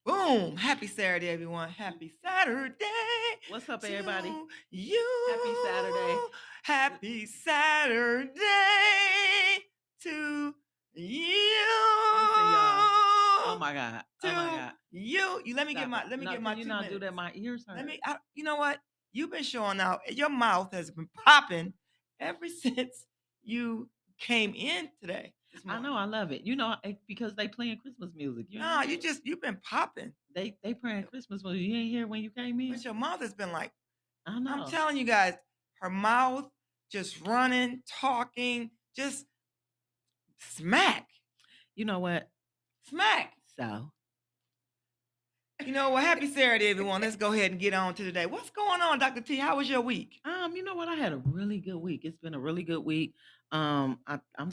Boom! Happy Saturday, everyone. Happy Saturday What's up, everybody? to Happy Saturday. you. L- Happy Saturday to you. Listen, y'all. Oh my God. Oh my To God. you. You let me get Stop it. my let me No, get can my you two not do minutes. that? My ears Let hurt. me. You know what? You've been showing out. Your mouth has been popping ever since you came in today. This I know. morning. I love it. Because they playing Christmas music. You ain't No, hear it? you've been popping. They playing Christmas music. You ain't hear when you came in? But your mouth has been like, I I'm know. telling you guys, her mouth just running, talking, just smack, You know what? smack. So You know what? Happy Saturday, everyone. Let's go ahead and get on to today. What's going on, Dr. T? How was your week? you know what? I had a really good week. It's been a really good week. I'm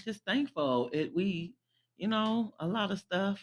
just thankful. A lot of stuff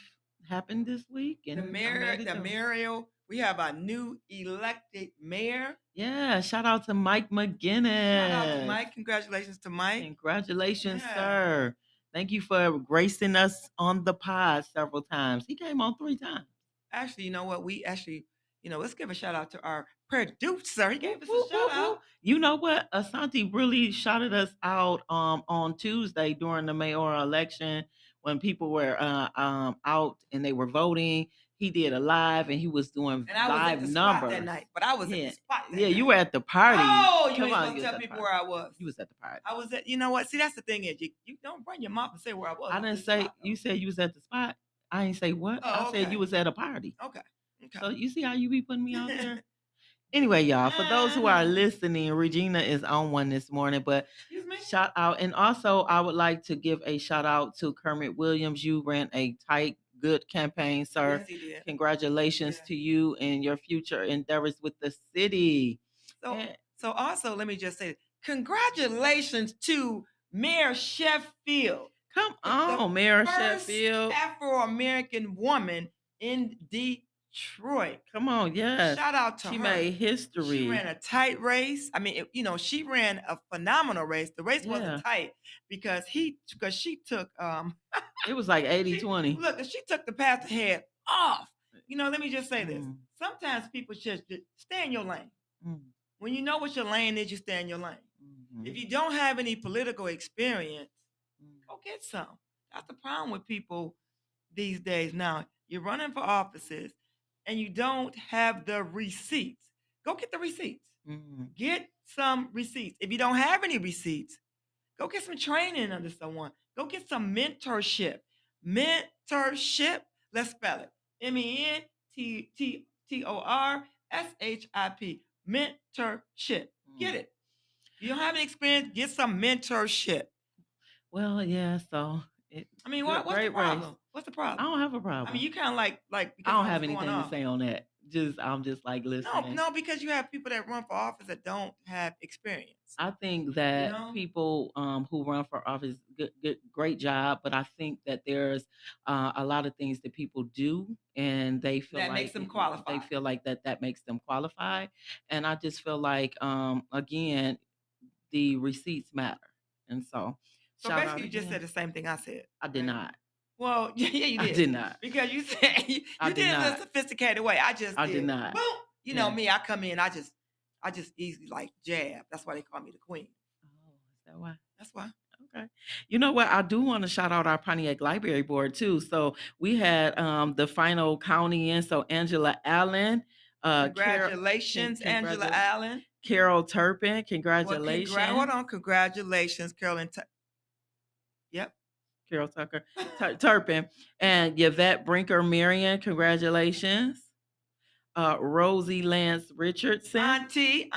happened this week, The and I mayor, made it the through. mayoral, we have a new elected mayor. Yeah, shout out to Mike Shout out to McGinnis. Mike. Congratulations to Mike. Congratulations, Yeah. sir. Thank you for gracing us on the pod several times. He came on 3 times. Actually, you know what? We actually, let's give a shout out to our producer. He Woo, gave us a woo, shout woo, out. woo. You know what? Asante really shouted us out on Tuesday during the mayoral election when people were out and they were voting. He did a live and he was doing And I was at live the spot that numbers. night. But I was at the Yeah. spot Yeah, that you night. were at the party. Oh, you Come ain't on, supposed you to was tell at the people party. where I was. You was at the party. I was at, you know what? See, that's the thing is you don't run your mouth and say where I was. I I was didn't at the say spot you though. said you was at the spot. I ain't say what. I Oh, said you okay. was at a party. Okay. Okay. So you see how you be putting me out there? Anyway, y'all, for those who are Uh-huh. listening, Regina is on one this morning, but Excuse me? shout out. And also, I would like to give a shout out to Kermit Williams. You ran a tight, good campaign, sir. Yes, he did. Congratulations Yeah. to you and your future endeavors with the city. So And so also let me just say congratulations to Mayor Sheffield. come The on, Mayor first Sheffield. Afro-American woman in Detroit. Come on, yes. Shout out to She her. made She history. ran a tight race. I mean, she ran a phenomenal race. The race wasn't Yeah. tight because she took It was like 80 she 20. look she took the path ahead off. Let me just say this. Mm, Sometimes people just stay in your lane. mm, When you know what your lane is, you stay in your lane. If mhm, you don't have any political experience, mm, go get some. That's the problem with people these days. Now, you're running for offices and you don't have the receipts. Go get the receipts. mm. Get some receipts. If you don't have any receipts, go get some training under someone. Go get some mentorship. Mentorship, let's spell it. MENTORSHIP. Mentorship. Get Mm. it. If you don't have any experience, get some mentorship. Well, yeah, so I mean, good, what's the great race. problem? What's the I problem? don't have a I mean, problem. you kind of like I because don't I was have going anything to off. say on that. I'm just like No, listening. no, because you have people that run for office that don't have experience. I think You that know, people who run for office, great job. But I think that there's a lot of things that people do, and that makes them they qualified. feel like that makes them qualify. And I just feel like again, the receipts matter. And so, So shout out basically, you just again. said the same thing I said, I did right? not. Well, yeah, you I did did not. because you said I you did did it in a not. sophisticated way. I just I did did not. boom. You know Yeah. me, I come in, I just easily like jab. That's why they call me the queen. Oh, is that why? That's why. Okay. You know what? I do want to shout out our Pontiac Library Board too. So we had the final county in. So Angela Allen, Carol, Congratulations, Angela congratulations. Allen. Carol Turpin, Well, hold congratulations. on. Congratulations, Carolyn. Yep. Carol Tucker, Turpin, and Yvette Brinker Marion, congratulations. Rosie Lance Richardson, Auntie.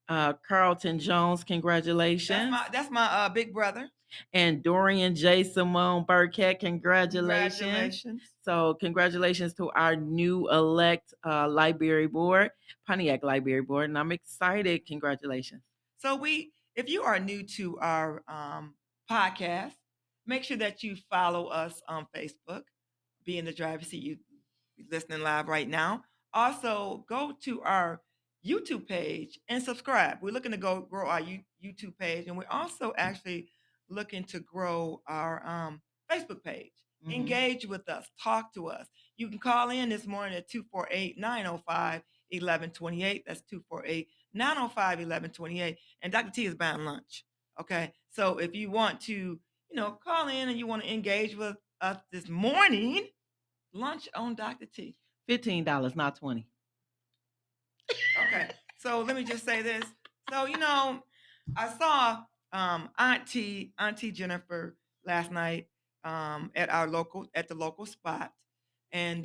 Carlton Jones, congratulations. That's my big brother. And Dorian J. Simone Burkett, congratulations. Congratulations. So, congratulations to our new elect Library Board, Pontiac Library Board, and I'm excited. Congratulations. So if you are new to our podcast, make sure that you follow us on Facebook. Be in the driver's seat. You listening live right now. Also, go to our YouTube page and subscribe. We're looking to grow our YouTube page, and we're also actually looking to grow our Facebook page. Mhm. Engage with us. Talk to us. You can call in this morning at 248-905-1128. That's 248-905-1128. And Dr. T is buying lunch. Okay. So if you want to, call in and you want to engage with us this morning, lunch on Dr. T. $15, not 20. Okay. So let me just say this. So, I saw Auntie Jennifer last night at the local spot. And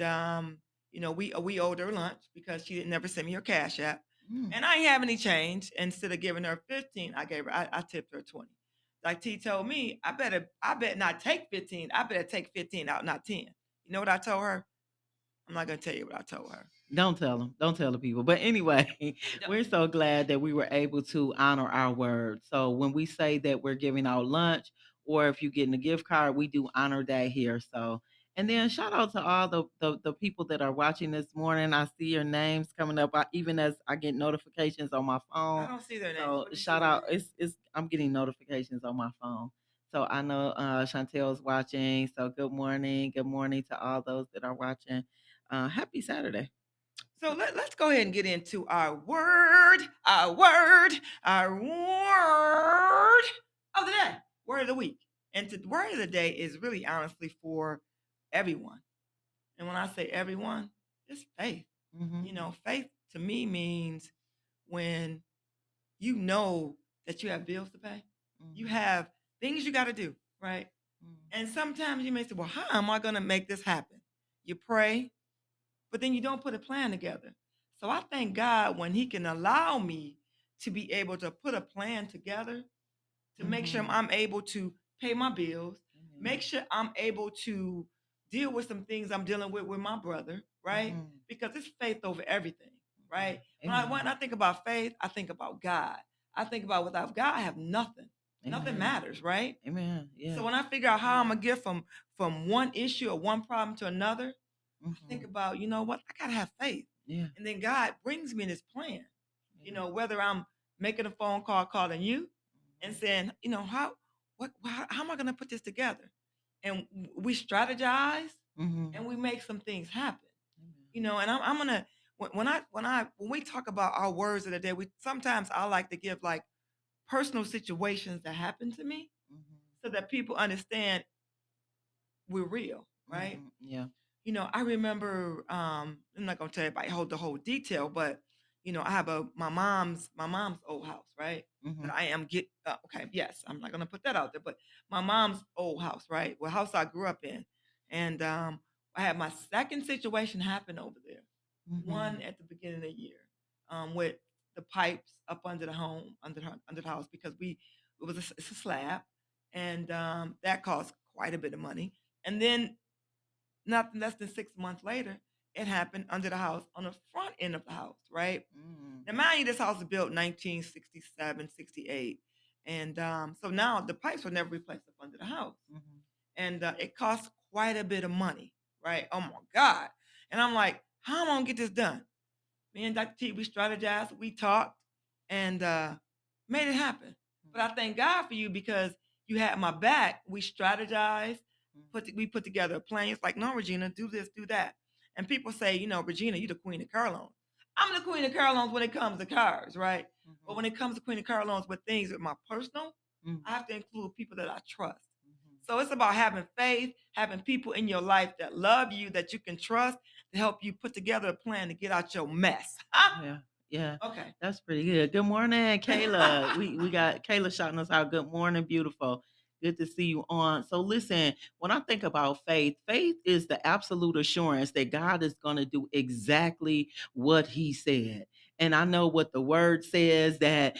we owed her lunch because she didn't never send me her cash app. Mm. And I didn't have any change. Instead of giving her 15, I tipped her 20. Like T told me, I bet not take 15. I better take 15 out, not 10. You know what I told her? I'm not gonna tell you what I told her. Don't tell them. Don't tell the people. But anyway, we're so glad that we were able to honor our word. So when we say that we're giving out lunch, or if you're getting a gift card, we do honor that here. So, and then shout out to all the people that are watching this morning. I see your names coming up, even as I get notifications on my I phone. don't see their names. So What do you see shout their out. names? It's I'm getting notifications on my phone. So I know Chantel's watching. So good morning. Good morning to all those that are watching. Happy Saturday. So let's go ahead and get into our word of the day, word of the week. And the word of the day is really honestly for everyone. And when I say everyone, it's faith. Mhm. Faith to me means when you know that you have bills to pay, you Mhm. have things you got to do, right? Mhm. And sometimes you may say, well, how am I going to make this happen? You pray, but then you don't put a plan together. So I thank God when He can allow me to be able to put a plan together to make sure Mhm. I'm able to pay my bills, make Amen. sure I'm able to deal with some things I'm dealing with my brother, right? Mhm. Because it's faith over everything, Mhm. right? When Amen. I think about faith, I think about God. I think about without God, I have nothing. Nothing Amen. matters, right? Amen. So Yeah. when I figure out how I'm gonna get from one issue or one problem to another, I think Mhm. about, you know what, I gotta have faith. Yeah. And then God brings me this plan. Yeah. Whether I'm making a phone call, calling you and Mhm. saying, how am I gonna put this together? And we strategize Mhm. and we make some things happen. Amen. And I'm gonna when we talk about our words of the day, we sometimes I like to give like personal situations that happen to me Mhm. so that people understand we're real, right? Mhm. Yeah. I remember I'm not gonna tell everybody the whole detail, but I have my mom's old house, right? That Mhm. I am get okay, yes, I'm not gonna put that out there, but my mom's old house, right? Well, house I grew up in. And I had my second situation happen over there. One Mhm. at the beginning of the year, with the pipes up under the home, under the house, because it's a slab, and that cost quite a bit of money. And then not less than 6 months later, it happened under the house on the front end of the house, right? Mhm. Now, mind you, this house was built 1967, 68. And so now the pipes were never replaced up under the house. Mhm. And it cost quite a bit of money, right? Oh my God. And I'm like, how am I going to get this done? Me and Dr. T, we strategized, we talked, and made it happen. But I thank God for you because you had my back. We strategized, we put together a plan. It's like, no, Regina, do this, do that. And people say, Regina, you're the queen of car loans. I'm the queen of car loans when it comes to cars, right? But Mhm. when it comes to queen of car loans with things with my personal, Mhm. I have to include people that I trust. Mhm. So it's about having faith, having people in your life that love you, that you can trust to help you put together a plan to get out your mess. Yeah. Yeah. Okay. That's pretty good. Good morning, Kayla. We got Kayla shouting us out. Good morning, beautiful. Good to see you on. So listen, when I think about faith, faith is the absolute assurance that God is going to do exactly what he said. And I know what the word says that,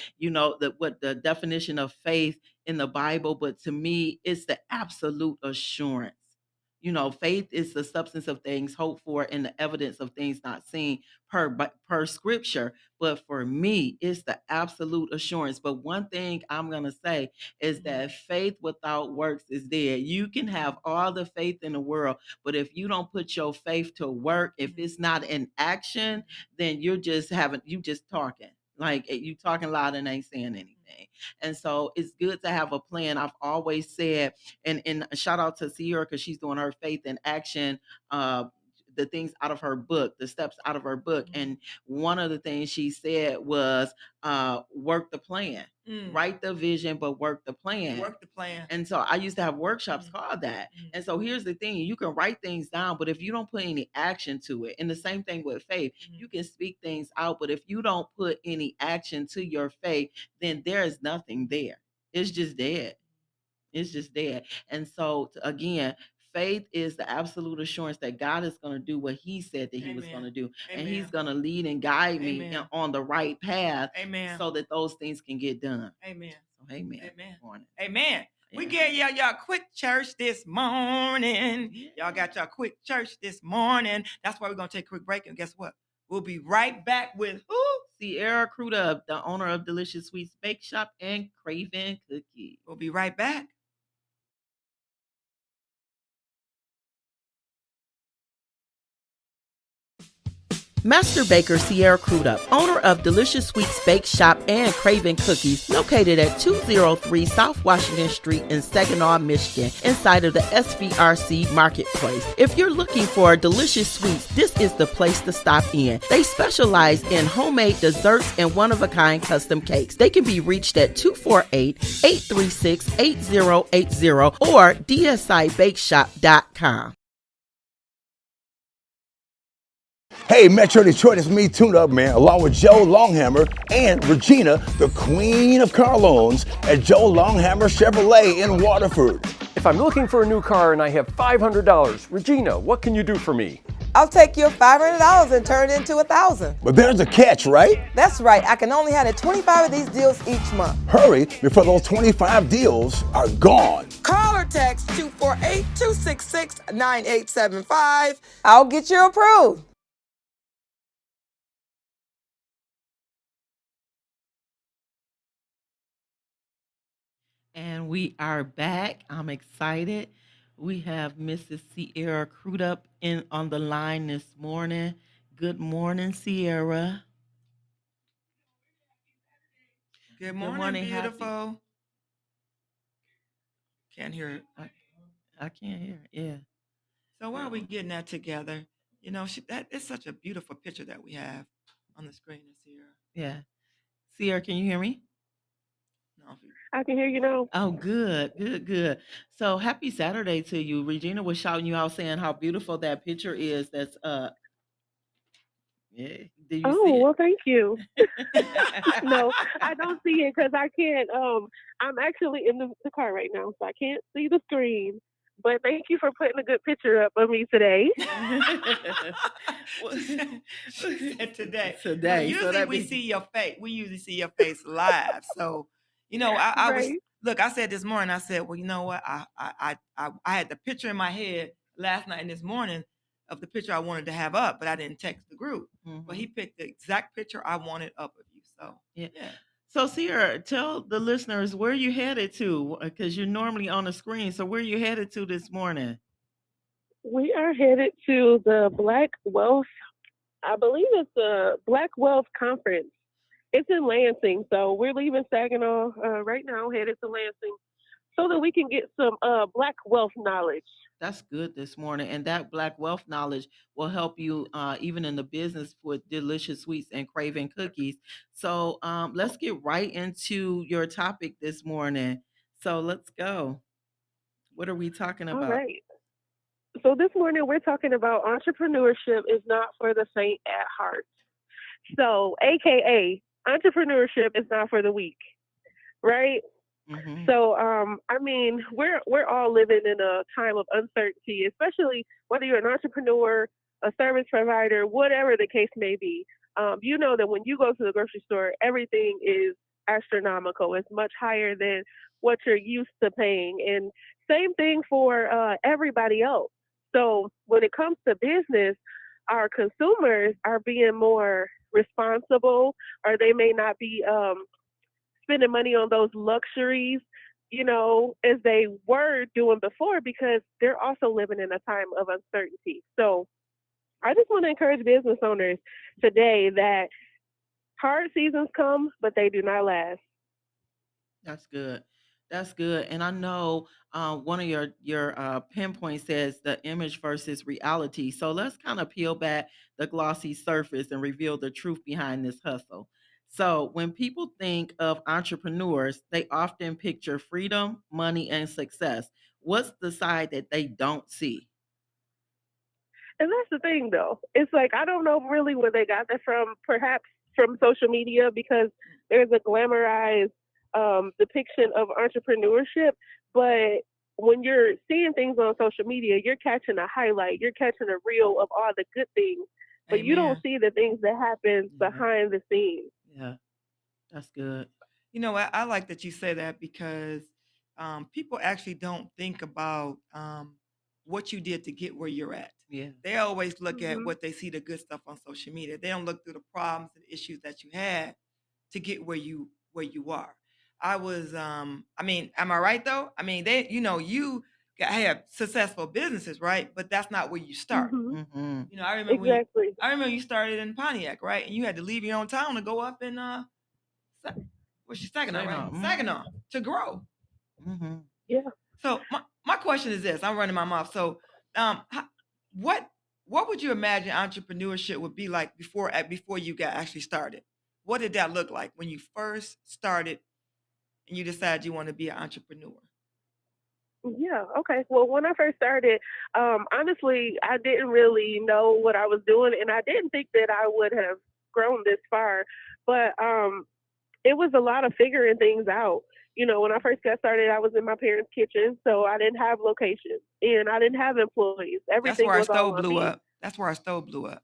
what the definition of faith in the Bible, but to me, it's the absolute assurance. Faith is the substance of things hoped for and the evidence of things not seen per scripture. But for me, it's the absolute assurance. But one thing I'm going to say is Mhm, that faith without works is dead. You can have all the faith in the world, but if you don't put your faith to work, if mhm, it's not in action, then you just talking. Like you talking loud and ain't saying anything. everything. And so it's good to have a plan. I've always said, and shout out to Sierra because she's doing her faith in action. The things out of her book, the steps out of her book. Mhm. And one of the things she said was work the plan. Write the vision, but work the plan. Work the plan. And so I used to have workshops Mhm. called that. Mhm. And so here's the thing, you can write things down, but if you don't put any action to it, and the same thing with faith, you can speak things out, but if you don't put any action to your faith, then there is nothing there. It's just dead. It's just dead. And so again, faith is the absolute assurance that God is going to do what he said that he was going to do. And he's Amen. going to lead and guide me Amen. on the right path Amen. so that those things can get done. Amen. So amen. Amen. Morning. Amen. We Yeah. get y'all quick church this morning. Y'all got y'all quick church this morning. That's why we're going to take a quick break. And guess what? We'll be right back with who? Sierra Crudup, the owner of Delicious Sweets Bake Shop and Craven Cookies. We'll be right back. Master Baker Sierra Crudup, owner of Delicious Sweets Bake Shop and Craven Cookies, located at 203 South Washington Street in Saginaw, Michigan, inside of the SVRC Marketplace. If you're looking for delicious sweets, this is the place to stop in. They specialize in homemade desserts and one-of-a-kind custom cakes. They can be reached at 248-836-8080 or dsibakeshop.com. Hey, Metro Detroit, it's me, Tune Up Man, along with Joe Longhammer and Regina, the queen of car loans at Joe Longhammer Chevrolet in Waterford. If I'm looking for a new car and I have $500, Regina, what can you do for me? I'll take your $500 and turn it into $1,000. But there's a catch, right? That's right. I can only handle 25 of these deals each month. Hurry before those 25 deals are gone. Call or text 248-266-9875. I'll get you approved. And we are back. I'm excited. We have Mrs. Sierra Crudup in on the line this morning. Good morning, Sierra. Good morning, morning, happy- beautiful. Can't hear it. I can't hear. Yeah. So while we getting that together, you know, that is such a beautiful picture that we have on the screen this year. Yeah. Sierra, can you hear me? No, I can hear you now. Oh, good, good, good. So happy Saturday to you. Regina was shouting you out saying how beautiful that picture is. That's yeah. Did you Oh, see well, thank you. it? No, I don't see it because I can't. I'm actually in the car right now, so I can't see the screen. But thank you for putting a good picture up of me today. She said today. Today. Usually So that we means see your face. We usually see your face live. So, you know, I was Right. look. I said this morning. I said, well, you know what? I had the picture in my head last night and this morning of the picture I wanted to have up, but I didn't text the group. But he picked the exact picture I wanted up of you. So Yeah. yeah. So Sierra, tell the listeners where you headed to, because you're normally on the screen. So where you headed to this morning? We are headed to the Black Wealth. I believe it's the Black Wealth Conference. It's in Lansing, so we're leaving Saginaw right now, headed to Lansing, so that we can get some Black wealth knowledge. That's good this morning. And that Black wealth knowledge will help you even in the business with Delicious Sweets and Craven Cookies. So let's get right into your topic this morning. So let's go. What are we talking All about? right. So this morning we're talking about entrepreneurship is not for the faint at heart. So, AKA, entrepreneurship is not for the weak, right? Mhm. So, I mean, we're all living in a time of uncertainty, especially whether you're an entrepreneur, a service provider, whatever the case may be. You know that when you go to the grocery store, everything is astronomical. It's much higher than what you're used to paying, and same thing for everybody else. So, when it comes to business, our consumers are being more responsible, or they may not be spending money on those luxuries, you know, as they were doing before, because they're also living in a time of uncertainty. So I just want to encourage business owners today that hard seasons come, but they do not last. That's good. That's good. And I know one of your pinpoint says the image versus reality. So let's kind of peel back the glossy surface and reveal the truth behind this hustle. So when people think of entrepreneurs, they often picture freedom, money, and success. What's the side that they don't see? And that's the thing, though. It's like I don't know really where they got that from. Perhaps from social media because there's a glamorized depiction of entrepreneurship. But when you're seeing things on social media, you're catching a highlight. You're catching a reel of all the good things, but you don't Amen. see the things that happen Yeah, behind the scenes. yeah, that's good. You know, I like that you say that because people actually don't think about what you did to get where you're at. Yeah. They always look at Hmm. what they see the good stuff on social media. They don't look through the problems and issues that you had to get where you are. I mean, am I right though? I mean, you have successful businesses, right? But that's not where you start. Hmm. Mm-hmm. I remember Exactly. you started in Pontiac, right? And you had to leave your own town to go up in Sa- what's your Saginaw, Say right? no. Mm-hmm. Saginaw to grow. Mm-hmm. Yeah. So my question is this: I'm running my mouth. So, how, what what would you imagine entrepreneurship would be like before you got actually started? What did that look like when you first started and you decided you want to be an entrepreneur? Yeah, okay. Well, when I first started, honestly, I didn't really know what I was doing, and I didn't think that I would have grown this far. But it was a lot of figuring things out. When I first got started, I was in my parents' kitchen, so I didn't have locations and I didn't have employees. That's Everything where our was all stove on blew me. up. That's where our stove blew up.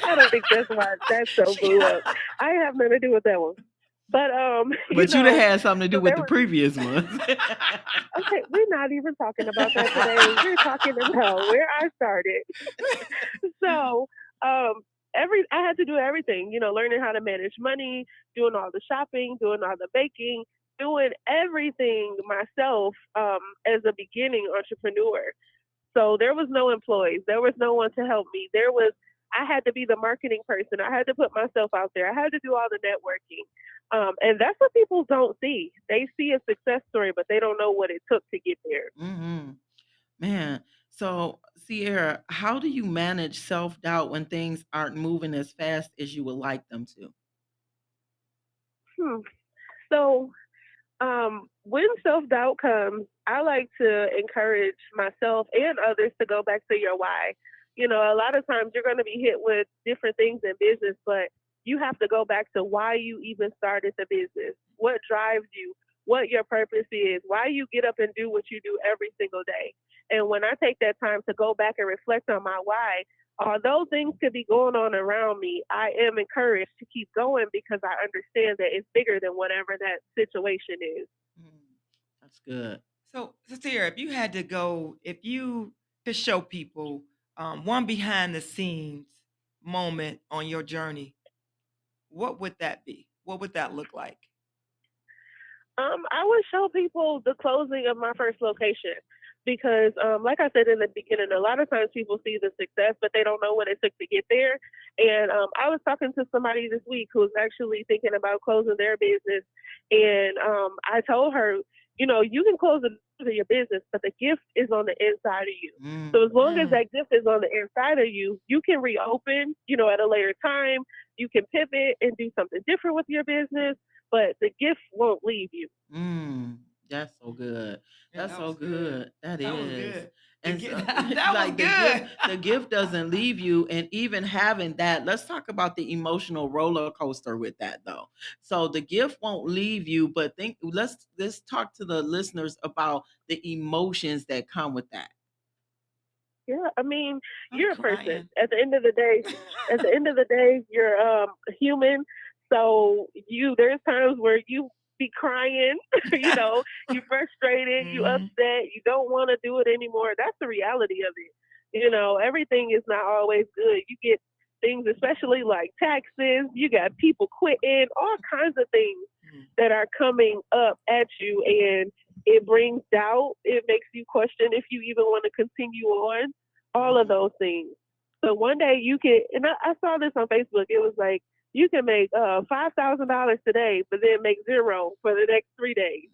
I don't think that's why that so blew up. I have nothing to do with that one. But But you'd have had something to so do with there the was previous ones. okay. We're not even talking about that today. We're talking about where I started. So um I had to do everything, learning how to manage money, doing all the shopping, doing all the baking, doing everything myself as a beginning entrepreneur. So there was no employees, there was no one to help me. I had to be the marketing person. I had to put myself out there. I had to do all the networking. And that's what people don't see. They see a success story, but they don't know what it took to get there. Mm-hmm. Man, so Sierra, how do you manage self-doubt when things aren't moving as fast as you would like them to? Hmm. So when self doubt comes, I like to encourage myself and others to go back to your why. A lot of times you're going to be hit with different things in business, but you have to go back to why you even started the business, what drives you, what your purpose is, why you get up and do what you do every single day. And when I take that time to go back and reflect on my why, although things could be going on around me, I am encouraged to keep going because I understand that it's bigger than whatever that situation is. Mm, that's good. So Sarah, if you could show people one behind the scenes moment on your journey, what would that be? What would that look like? I would show people the closing of my first location because, like I said in the beginning, a lot of times people see the success, but they don't know what it took to get there. And I was talking to somebody this week who's actually thinking about closing their business, and I told her, you can close your business, but the gift is on the inside of you. So as long as Mm, that gift is on the inside of you, you can reopen, at a later time. You can pivot and do something different with your business, but the gift won't leave you. mm, that's so good. Yeah, That's that so was good. good. That That was is. good. And so That was like the good. gift doesn't leave you. And even having that, let's talk about the emotional roller coaster with that though. So the gift won't leave you, but let's talk to the listeners about the emotions that come with that. Yeah, I mean, I'm you're a person. crying. At the end of the day, you're human. So there's times where you be crying, you're frustrated, you Hmm. upset, you don't want to do it anymore. That's the reality of it. Everything is not always good. You get things, especially like taxes. You got people quitting, all kinds of things that are coming up at you, and it brings doubt. It makes you question if you even want to continue on, all of Hmm. those things. So one day you can, and I saw this on Facebook. It was like You can make $5,000 today, but then make zero for the next 3 days.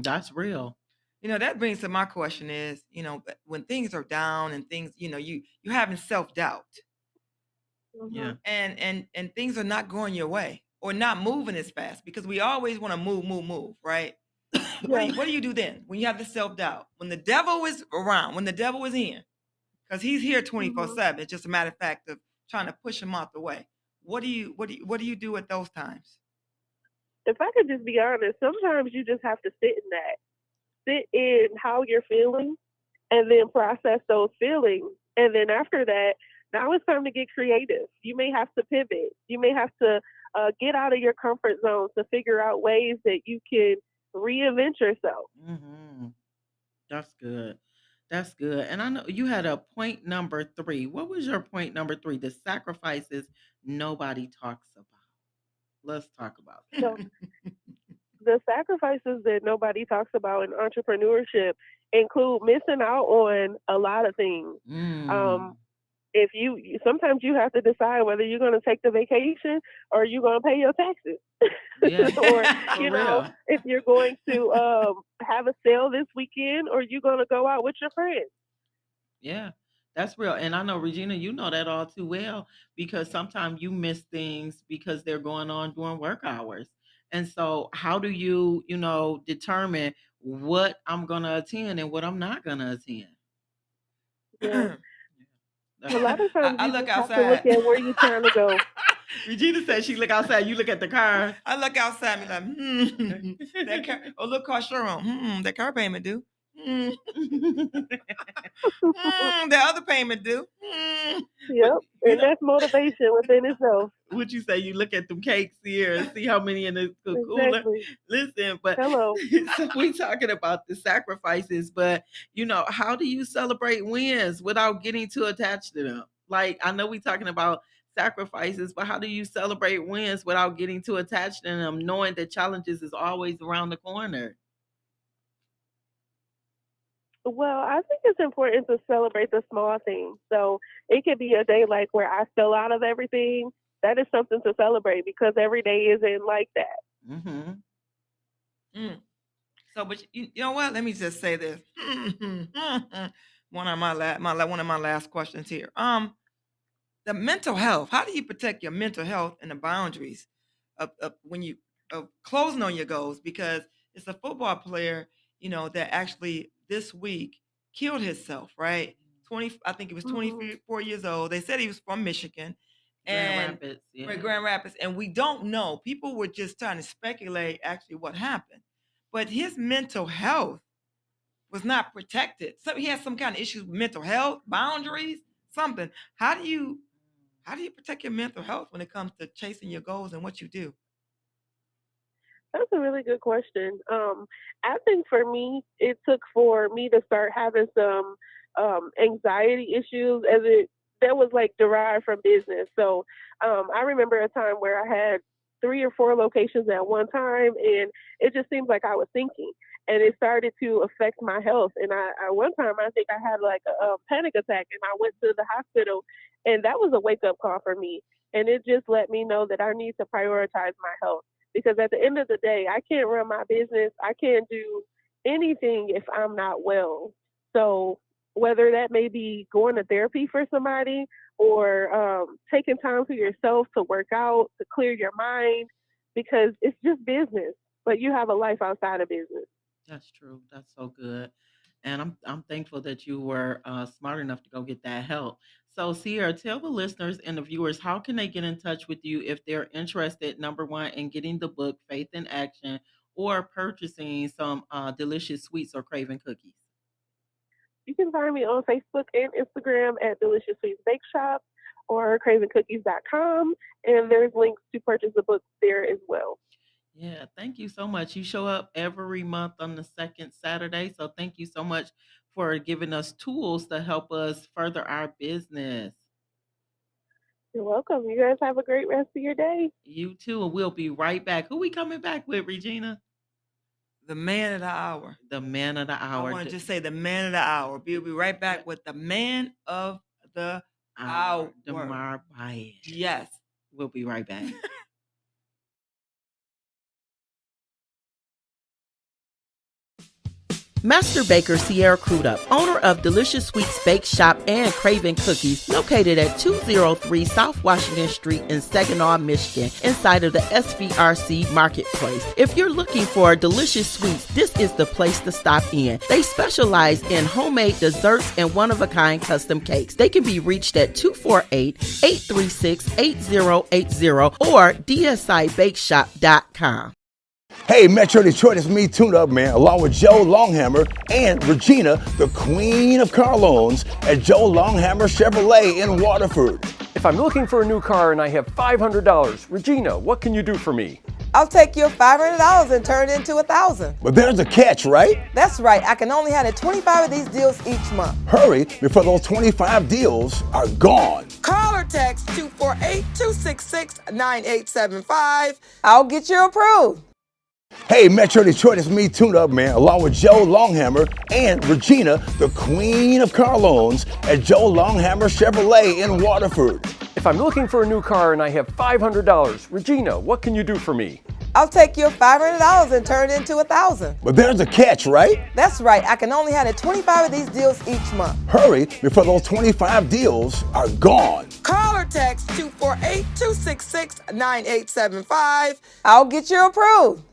That's real. That brings to my question is, when things are down and things, you having self-doubt Yeah. Hmm. and things are not going your way or not moving as fast because we always want to move, right? Yeah. What do you do then when you have the self-doubt? When the devil is around, when the devil is in, because he's here Hmm. 24/7. It's just a matter of fact of trying to push him out the way. What do you do at those times? If I could just be honest, sometimes you just have to sit in that, sit in how you're feeling, and then process those feelings. And then after that, now it's time to get creative. You may have to pivot. You may have to get out of your comfort zone to figure out ways that you can reinvent yourself. hmm That's good. That's good. And I know you had a point number 3. What was your point number 3? The sacrifices nobody talks about. Let's talk about that. So the sacrifices that nobody talks about in entrepreneurship include missing out on a lot of things. Mm. Um, if sometimes you have to decide whether you're going to take the vacation or you're going to pay your taxes, Yeah, or for real. if you're going to have a sale this weekend or you're going to go out with your friends. Yeah, that's real. And I know, Regina, you know that all too well because sometimes you miss things because they're going on during work hours. And so, how do you determine what I'm going to attend and what I'm not going to attend? Yeah, a That's lot of I, times I you look just have to look outside. at where you're trying to go. Regina said she look outside, you look at the car. I look outside and be like, that car, oh, look, car showroom. That car payment due. That other payment due. But Yep, you and know, that's motivation within itself. what you say? You look at them cakes here and see how many in the cooler. Exactly. Listen, but Hello. so we talking about the sacrifices, but how do you celebrate wins without getting too attached to them? Like I know we talking about sacrifices, but how do you celebrate wins without getting too attached to them, knowing that challenges is always around the corner? Well, I think it's important to celebrate the small things. So it could be a day like where I fell out of everything. That is something to celebrate because every day isn't like that. Mm-hmm. Mm. So, but you know what? Let me just say this. One of one of my last questions here. The mental health. How do you protect your mental health and the boundaries of when you of closing on your goals? Because it's a football player, that actually this week killed himself. Right, 20. I think he was Hmm. 24 years old. They said he was from Michigan, Grand and Rapids, right, yeah. Grand Rapids, and we don't know. People were just trying to speculate actually what happened, but his mental health was not protected. So he has some kind of issues with mental health, boundaries, something. How do you how do you protect your mental health when it comes to chasing your goals and what you do? That's a really good question. I think for me, it took for me to start having some anxiety issues as it that was like derived from business. So I remember a time where I had 3 or 4 locations at one time, and it just seemed like I was sinking, and it started to affect my health. And I one time I think I had like a panic attack, and I went to the hospital, and that was a wake up call for me. And it just let me know that I need to prioritize my health because at the end of the day, I can't run my business. I can't do anything if I'm not well. So whether that may be going to therapy for somebody or taking time for yourself to work out, to clear your mind, because it's just business, but you have a life outside of business. That's true. That's so good. And I'm thankful that you were smart enough to go get that help. So Sierra, tell the listeners and the viewers how can they get in touch with you if they're interested, number one, in getting the book Faith in Action or purchasing some delicious sweets or craving cookies. You can find me on Facebook and Instagram at Delicious Sweets Bake Shop or cravingcookies.com, and there's links to purchase the book there as well. Yeah, thank you so much. You show up every month on the second Saturday. So thank you so much for giving us tools to help us further our business. You're welcome. You guys have a great rest of your day. You too. And we'll be right back. Who we coming back with, Regina? The man of the hour. The man of the I hour. want to just say the man of the hour. We'll be right back with the man of the Hour. hour. Damar Bayes. Yes. We'll be right back. Master Baker Sierra Crudup, owner of Delicious Sweets Bake Shop and Craven Cookies, located at 203 South Washington Street in Saginaw, Michigan, inside of the SVRC Marketplace. If you're looking for delicious sweets, this is the place to stop in. They specialize in homemade desserts and one-of-a-kind custom cakes. They can be reached at 248-836-8080 or dsibakeshop.com. Hey, Metro Detroit, it's me, Tune Up Man, along with Joe Longhammer and Regina, the Queen of Car Loans at Joe Longhammer Chevrolet in Waterford. If I'm looking for a new car and I have $500, Regina, what can you do for me? I'll take your $500 and turn it into $1,000. But there's a catch, right? That's right. I can only handle 25 of these deals each month. Hurry before those 25 deals are gone. Call or text 248-266-9875. I'll get you approved. Hey, Metro Detroit, it's me, Tune Up Man, along with Joe Longhammer and Regina, the Queen of Car Loans at Joe Longhammer Chevrolet in Waterford. If I'm looking for a new car and I have $500, Regina, what can you do for me? I'll take your $500 and turn it into $1,000. But there's a catch, right? That's right. I can only handle 25 of these deals each month. Hurry before those 25 deals are gone. Call or text 248-266-9875. I'll get you approved.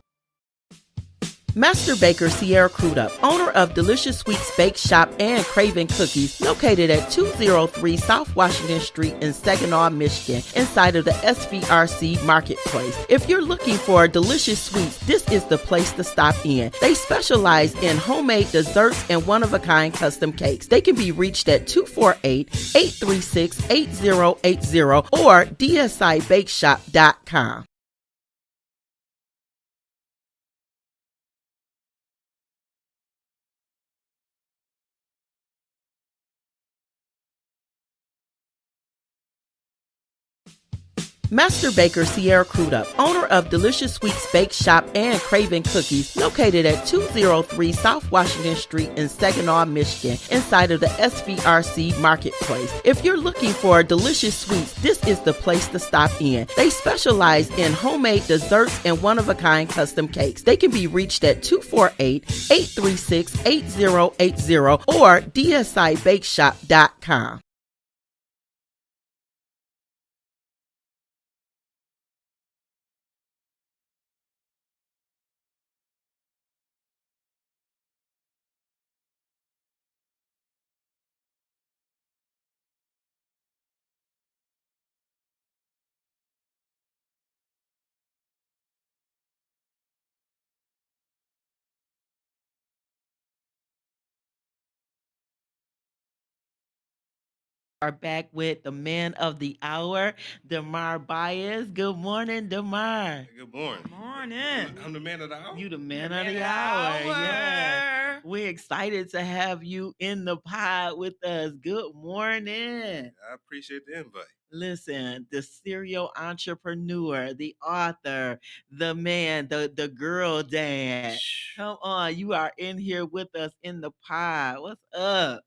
Master Baker Sierra Crudup, owner of Delicious Sweets Bake Shop and Craven Cookies, located at 203 South Washington Street in Saginaw, Michigan, inside of the SVRC Marketplace. If you're looking for delicious sweets, this is the place to stop in. They specialize in homemade desserts and one-of-a-kind custom cakes. They can be reached at 248-836-8080 or dsibakeshop.com. Master Baker Sierra Crudup, owner of Delicious Sweets Bake Shop and Craven Cookies, located at 203 South Washington Street in Saginaw, Michigan, inside of the SVRC Marketplace. If you're looking for delicious sweets, this is the place to stop in. They specialize in homemade desserts and one-of-a-kind custom cakes. They can be reached at 248-836-8080 or dsibakeshop.com. Are back with the man of the hour, Demar Baez. Good morning, Demar. Good morning. Morning. I'm the man of the hour. You the man The of man the of the hour. Yeah. hour. We're excited to have you in the pod with us. Good morning. I appreciate the invite. Listen, the serial entrepreneur, the author, the man, the girl dad. Come on, you are in here with us in the pod. What's up?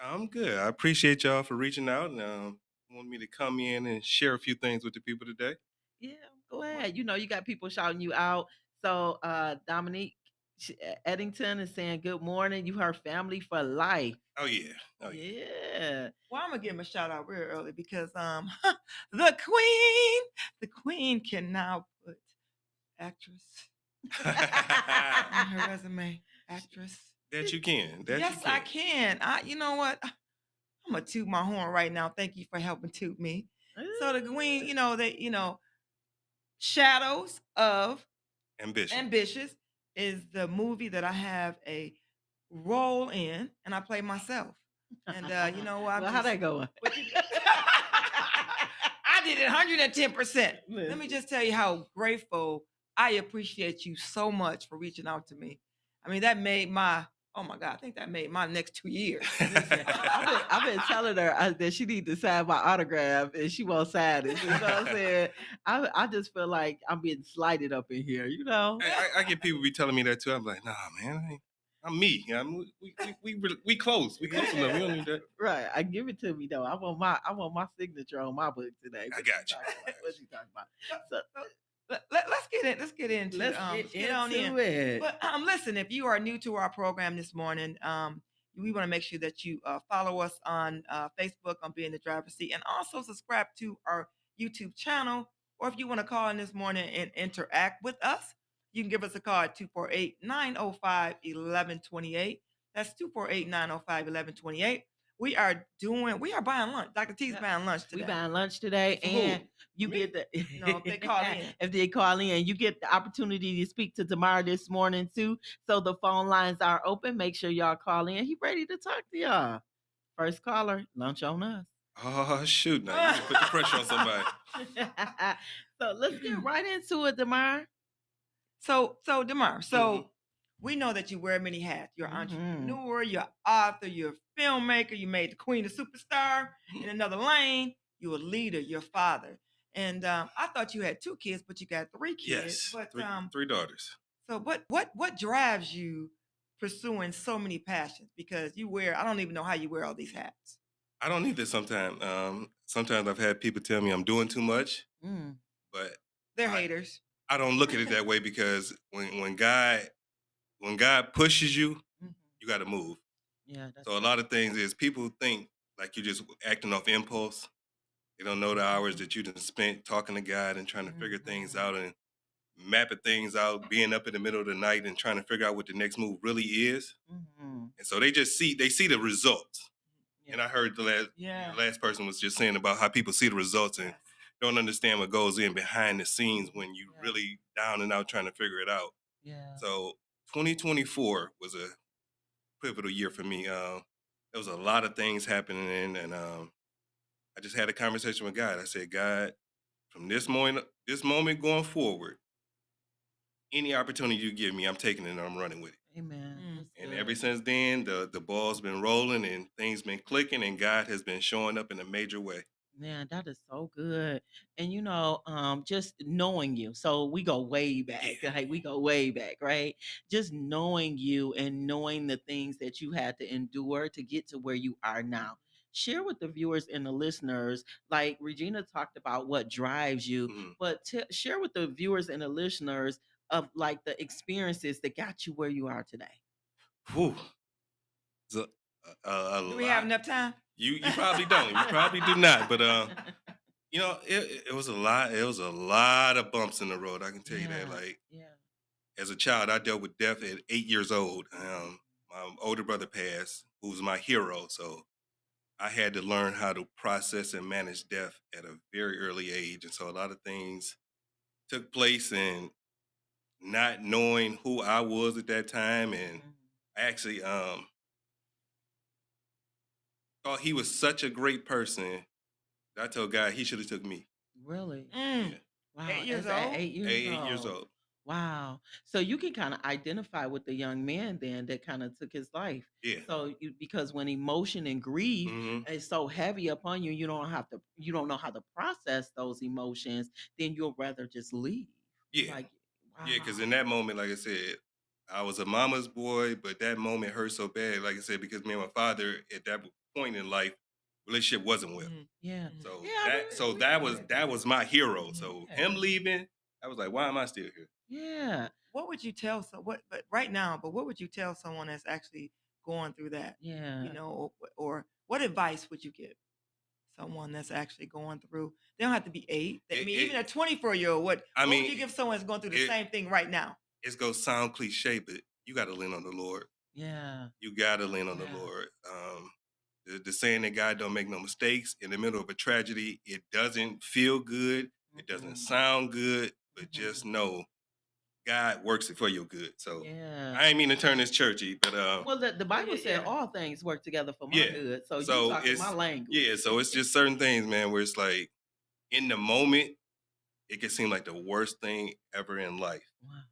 I'm good. I appreciate y'all for reaching out and wanting me to come in and share a few things with the people today. Yeah, go ahead. You know, you got people shouting you out. So Dominique Eddington is saying good morning. You her family for life. Oh yeah. Oh yeah. Yeah. Well, I'm gonna give him a shout out real early because the queen can now put actress on her resume. Actress. That you can. That Yes, you can. I can. You know what? I'm gonna toot my horn right now. Thank you for helping toot me. So the queen, Shadows of Ambition. Ambitious is the movie that I have a role in, and I play myself. And you know what? Well, how that going? I did it 110%. Let me just tell you how grateful I appreciate you so much for reaching out to me. I mean, that made my I think that made my next 2 years. Listen, I've been telling her that she need to sign my autograph, and she won't sign it. You know what I'm saying? I just feel like I'm being slighted up in here. You know? I get people be telling me that too. I'm like, nah, man. I'm me. We close. We close enough. We don't need that. Right. I give it to me though. I want my signature on my book today. I What got you. talking about? What you talking about? So, So let's get in. Let's get into. let's get on in. into it. But listen, if you are new to our program this morning, we want to make sure that you follow us on Facebook on Being the Driver's Seat, and also subscribe to our YouTube channel. Or if you want to call in this morning and interact with us, you can give us a call at 248-905-1128. That's 248-905-1128. We are buying lunch. Dr. T's Yeah. buying lunch We today. buying lunch today, For and who? you Me? get the No, if they call in. if they call in, you get the opportunity to speak to Damar this morning too. So the phone lines are open. Make sure y'all call in. He ready to talk to y'all. First caller, lunch on us. Oh shoot! Now you put the pressure on somebody. So let's get right into it, Damar. So Demar, Mhm. we know that you wear many hats. You're an Mhm. entrepreneur, you're an author, you're a filmmaker, you made the queen a superstar in another lane, you're a leader, you're a father. And I thought you had 2 kids, but you got 3 kids. Yes. But Three daughters. so what drives you pursuing so many passions? Because I don't even know how you wear all these hats. I don't need this sometimes. Sometimes I've had people tell me I'm doing too much, Mm. but They're I, haters. I don't look at it that way because when God pushes you, Mhm. you got to move. Yeah, that's So a lot of things is people think like you're just acting off impulse. They don't know the hours that you done spent talking to God and trying to figure things Mhm. out and mapping things out, being up in the middle of the night and trying to figure out what the next move really is. Mhm. And so they see the results. And Yeah. I heard the Yeah. last person was just saying about how people see the results and Yes. don't understand what goes in behind the scenes when you Yeah. really down and out trying to figure it out. Yeah. So 2024 was a pivotal year for me. There was a lot of things happening, and I just had a conversation with God. I said, God, from this moment going forward, any opportunity you give me, I'm taking it and I'm running with it. Amen. Mm. That's And good. ever since then, the ball's been rolling and things been clicking, and God has been showing up in a major way. Man, that is so good. And just knowing you. So we go way back. Yeah. Like we go way back, right? Just knowing you and knowing the things that you had to endure to get to where you are now. Share with the viewers and the listeners, like Regina talked about what drives you, Mhm. but share with the viewers and the listeners of like the experiences that got you where you are today. Whew. It's a Do we have lot. enough time? You probably don't. You probably do not. But it was a lot. It was a lot of bumps in the road. I can tell you that. Yeah. Like Yeah. as a child, I dealt with death at 8 years old. My older brother passed, who was my hero. So I had to learn how to process and manage death at a very early age. And so a lot of things took place, and not knowing who I was at that time. And Mhm. I actually thought he was such a great person that I told God he should have took me. Really? Mm. Yeah. Wow. 8 years At old? 8 years 8 years old. old. Wow. So you can kind of identify with the young man then that kind of took his life. Yeah. So because when emotion and grief Hmm. is so heavy upon you, you don't know how to process those emotions, then you'll rather just leave. Yeah. Like, Yeah. Because wow. in that moment, like I said, I was a mama's boy, but that moment hurt so bad, like I said, because me and my father at that point in life, relationship wasn't well. Mhm. Yeah. Mhm. So Yeah, I that so we that know was that. that was my hero. So Yeah. him leaving, I was like, why am I still here? Yeah. What would you tell but right now, but what would you tell someone that's actually going through that? Yeah. Or what advice would you give someone that's actually going through? They don't have to be 8. I It, mean, even it a 24-year-old, I what would you mean, give someone that's going through the it same thing right now? it's gonna sound cliche, but you gotta lean on the Lord. Yeah. You gotta lean on the Yeah. Lord. The saying that God don't make no mistakes in the middle of a tragedy, it doesn't feel good, it doesn't Mhm. sound good, but just Mhm. know God works it for your good. So Yeah. I ain't mean to turn this churchy, but Well, the Bible yeah, said yeah. all things work together for my yeah. good. So you So talking my language. it's just certain things, man, where it's like in the moment, it can seem like the worst thing ever in life. Wow.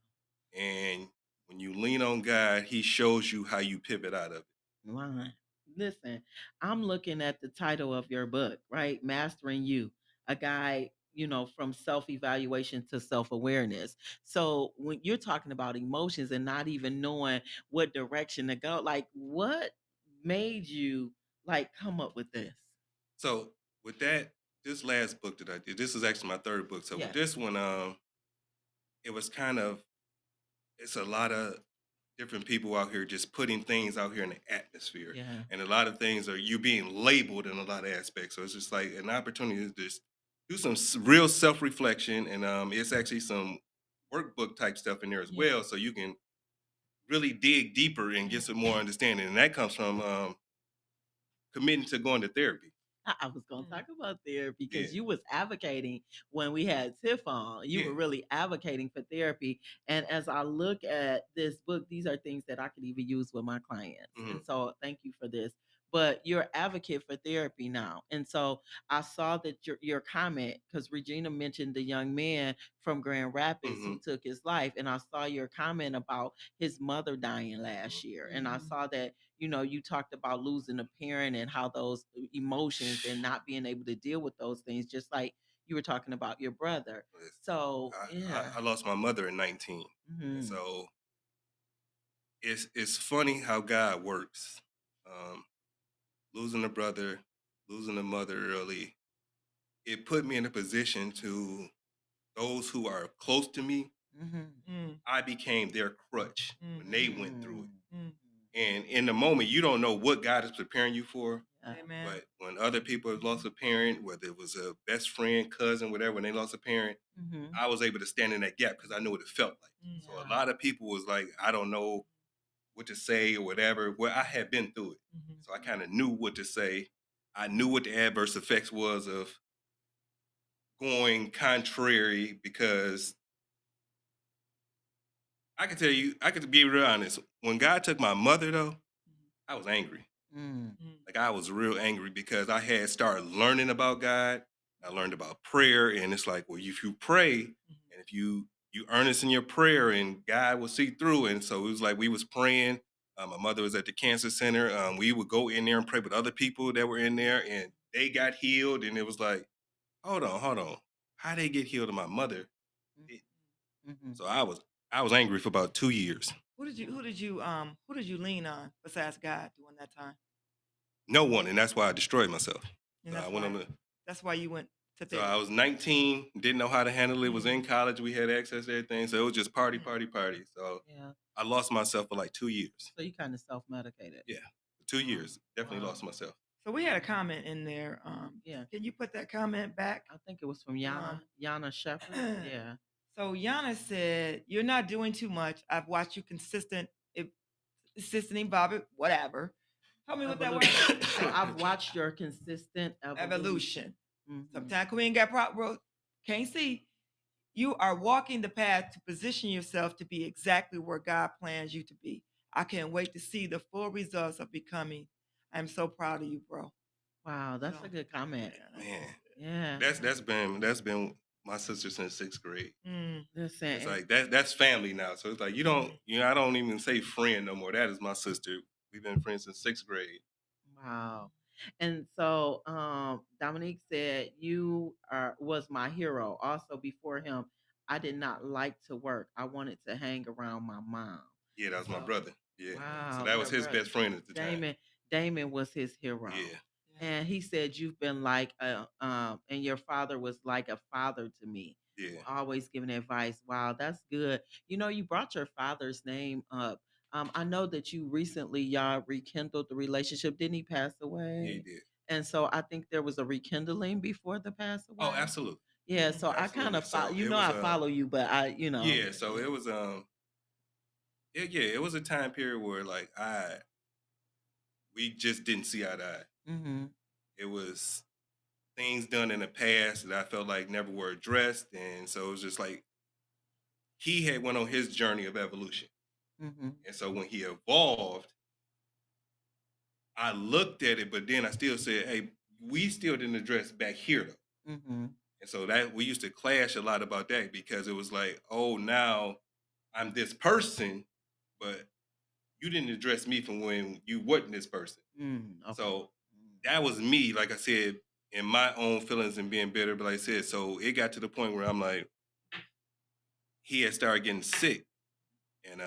And when you lean on God, He shows you how you pivot out of it. Wow. Listen, I'm looking at the title of your book, right? Mastering You. A guy, from self-evaluation to self-awareness. So when you're talking about emotions and not even knowing what direction to go, like what made you like come up with this? So with that, this last book that I did, this is actually my third book. So with Yes. this one, it was it's a lot of different people out here just putting things out here in the atmosphere. Yeah. And a lot of things are you being labeled in a lot of aspects. So it's just like an opportunity to just do some real self-reflection. And it's actually some workbook type stuff in there as Yeah. well. So you can really dig deeper and get some more understanding. And that comes from committing to going to therapy. I was gonna talk about therapy Yeah. because you was advocating when we had Tiff on. You Yeah. were really advocating for therapy. And as I look at this book, these are things that I could even use with my clients. Mhm. And so thank you for this. But you're an advocate for therapy now. And so I saw that your comment, because Regina mentioned the young man from Grand Rapids who Mhm. took his life. And I saw your comment about his mother dying last year. And I saw that you talked about losing a parent and how those emotions and not being able to deal with those things, just like you were talking about your brother. Listen, So, I yeah. lost my mother in 19. And Mhm. so it's funny how God works. Um, losing a brother, losing a mother early, it put me in a position to those who are close to me, Mhm. Mm, I became their crutch when they went through it. mm. And in the moment, you don't know what God is preparing you for. Yeah. Amen. But when other people have lost a parent, whether it was a best friend, cousin, whatever, when they lost a parent, Mhm. I was able to stand in that gap because I knew what it felt like. Mm. So a lot of people was like, I don't know what to say or whatever. Well, I had been through it. Mhm. So I kind of knew what to say. I knew what the adverse effects was of going contrary because I can tell you, I could be real honest. When God took my mother though, I was angry. Mm. Mm. Like I was real angry because I had started learning about God. I learned about prayer, and it's like, well, if you pray and if you earnest in your prayer, and God will see through. And so it was like we was praying. My mother was at the cancer center. We would go in there and pray with other people that were in there, and they got healed. And it was like, hold on, how they get healed? To my mother. It- Mhm. So I was angry for about 2 years. Who did you lean on besides God during that time? No one, and that's why I destroyed myself. And So I went on the that's why you went to So therapy. I was 19, didn't know how to handle it, was in college, we had access to everything. So it was just party, party, party. So Yeah. I lost myself for like 2 years. So you kind of self-medicated. Yeah, 2 years. Definitely Wow. lost myself. So we had a comment in there. Yeah. Can you put that comment back? I think it was from Yana Shepherd. Yeah. So Yana said, "You're not doing too much. I've watched you consistent Bobby, whatever. Help me with that word. Evolution. So I've watched your consistent Evolution. Mhm. Sometimes we ain't got bro, can't see. You are walking the path to position yourself to be exactly where God plans you to be. I can't wait to see the full results of becoming. I'm so proud of you, bro." Wow, that's So, a good comment. yeah. Man, Yeah. that's been my sister since 6th grade. Mm. Listen, It's and- like that's family now. So it's like I don't even say friend no more. That is my sister. We've been friends since 6th grade. wow. And so Dominique said you was my hero. Also before him, I did not like to work. I wanted to hang around my mom. Yeah, that was my brother. Yeah. Wow. So that was your his brother. best friend at the time. Damon was his hero. Yeah. And he said you've been like and your father was like a father to me. Yeah. Always giving advice. Wow, that's good. You brought your father's name up. I know that you recently y'all rekindled the relationship. Didn't he pass away? Yeah, he did. And so I think there was a rekindling before the pass away. Oh, absolutely. Yeah, so I kind Absolutely. of So it I was, follow you, but Yeah, so it was it was a time period where like we just didn't see eye to eye. Mm-hmm. It was things done in the past that I felt like never were addressed, and so it was just like he had went on his journey of evolution, Mm-hmm. and so when he evolved, I looked at it, but then I still said, "Hey, we still didn't address back here though," Mm-hmm. and so that we used to clash a lot about that because it was like, "Oh, now I'm this person, but you didn't address me from when you wasn't this person." Mm-hmm. Okay. So that was me, like I said, in my own feelings and being bitter. But like I said, so it got to the point where I'm like, he had started getting sick, and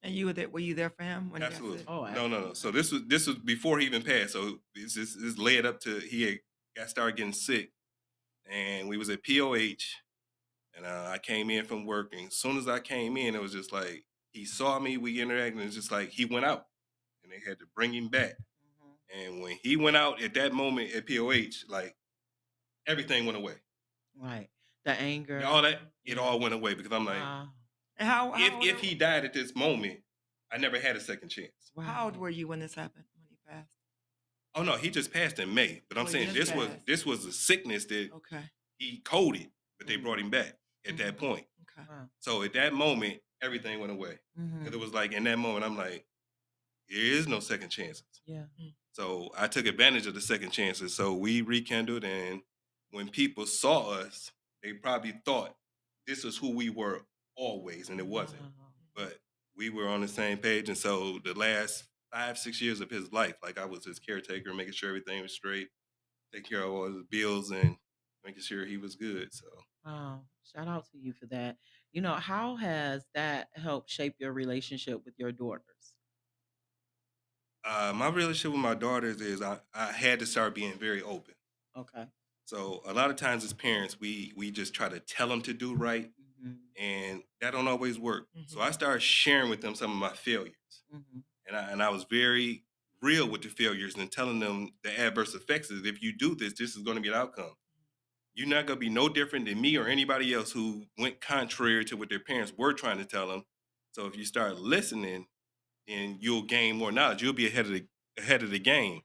And you were you there for him when he got absolutely, sick? Oh, no. So this was before he even passed. So this led up to he had started getting sick, and we was at POH, and I came in from work, and as soon as I came in, it was just like he saw me, we interacted, and it's just like he went out, and they had to bring him back. And when he went out at that moment at POH, like everything went away. Right. The anger. All that, it Yeah. all went away because I'm like, Wow. And how if he died at this moment, I never had a second chance. how old Right. were you when this happened, when he passed? Oh no, he just passed in May. But I'm Oh, he saying just passed. this was a sickness that Okay. he coded, but they brought him back at that point. Okay. Wow. So at that moment, everything went away. Because it was like in that moment, I'm like, there is no second chances. Yeah. So I took advantage of the second chances. So we rekindled, and when people saw us, they probably thought this is who we were always, and it wasn't. Wow. But we were on the same page, and so the last 5-6 years of his life, like I was his caretaker, making sure everything was straight, take care of all his bills, and making sure he was good. So Wow. Shout out to you for that. How has that helped shape your relationship with your daughters? my relationship with my daughters is I had to start being very open. Okay. So a lot of times as parents, we just try to tell them to do right, Mm-hmm. and that don't always work. So Mhm. I started sharing with them some of my failures, Mm-hmm. and I was very real with the failures and telling them the adverse effects is if you do this, this is going to be the outcome. You're not going to be no different than me or anybody else who went contrary to what their parents were trying to tell them. So if you start listening, then you'll gain more knowledge. You'll be ahead of the game.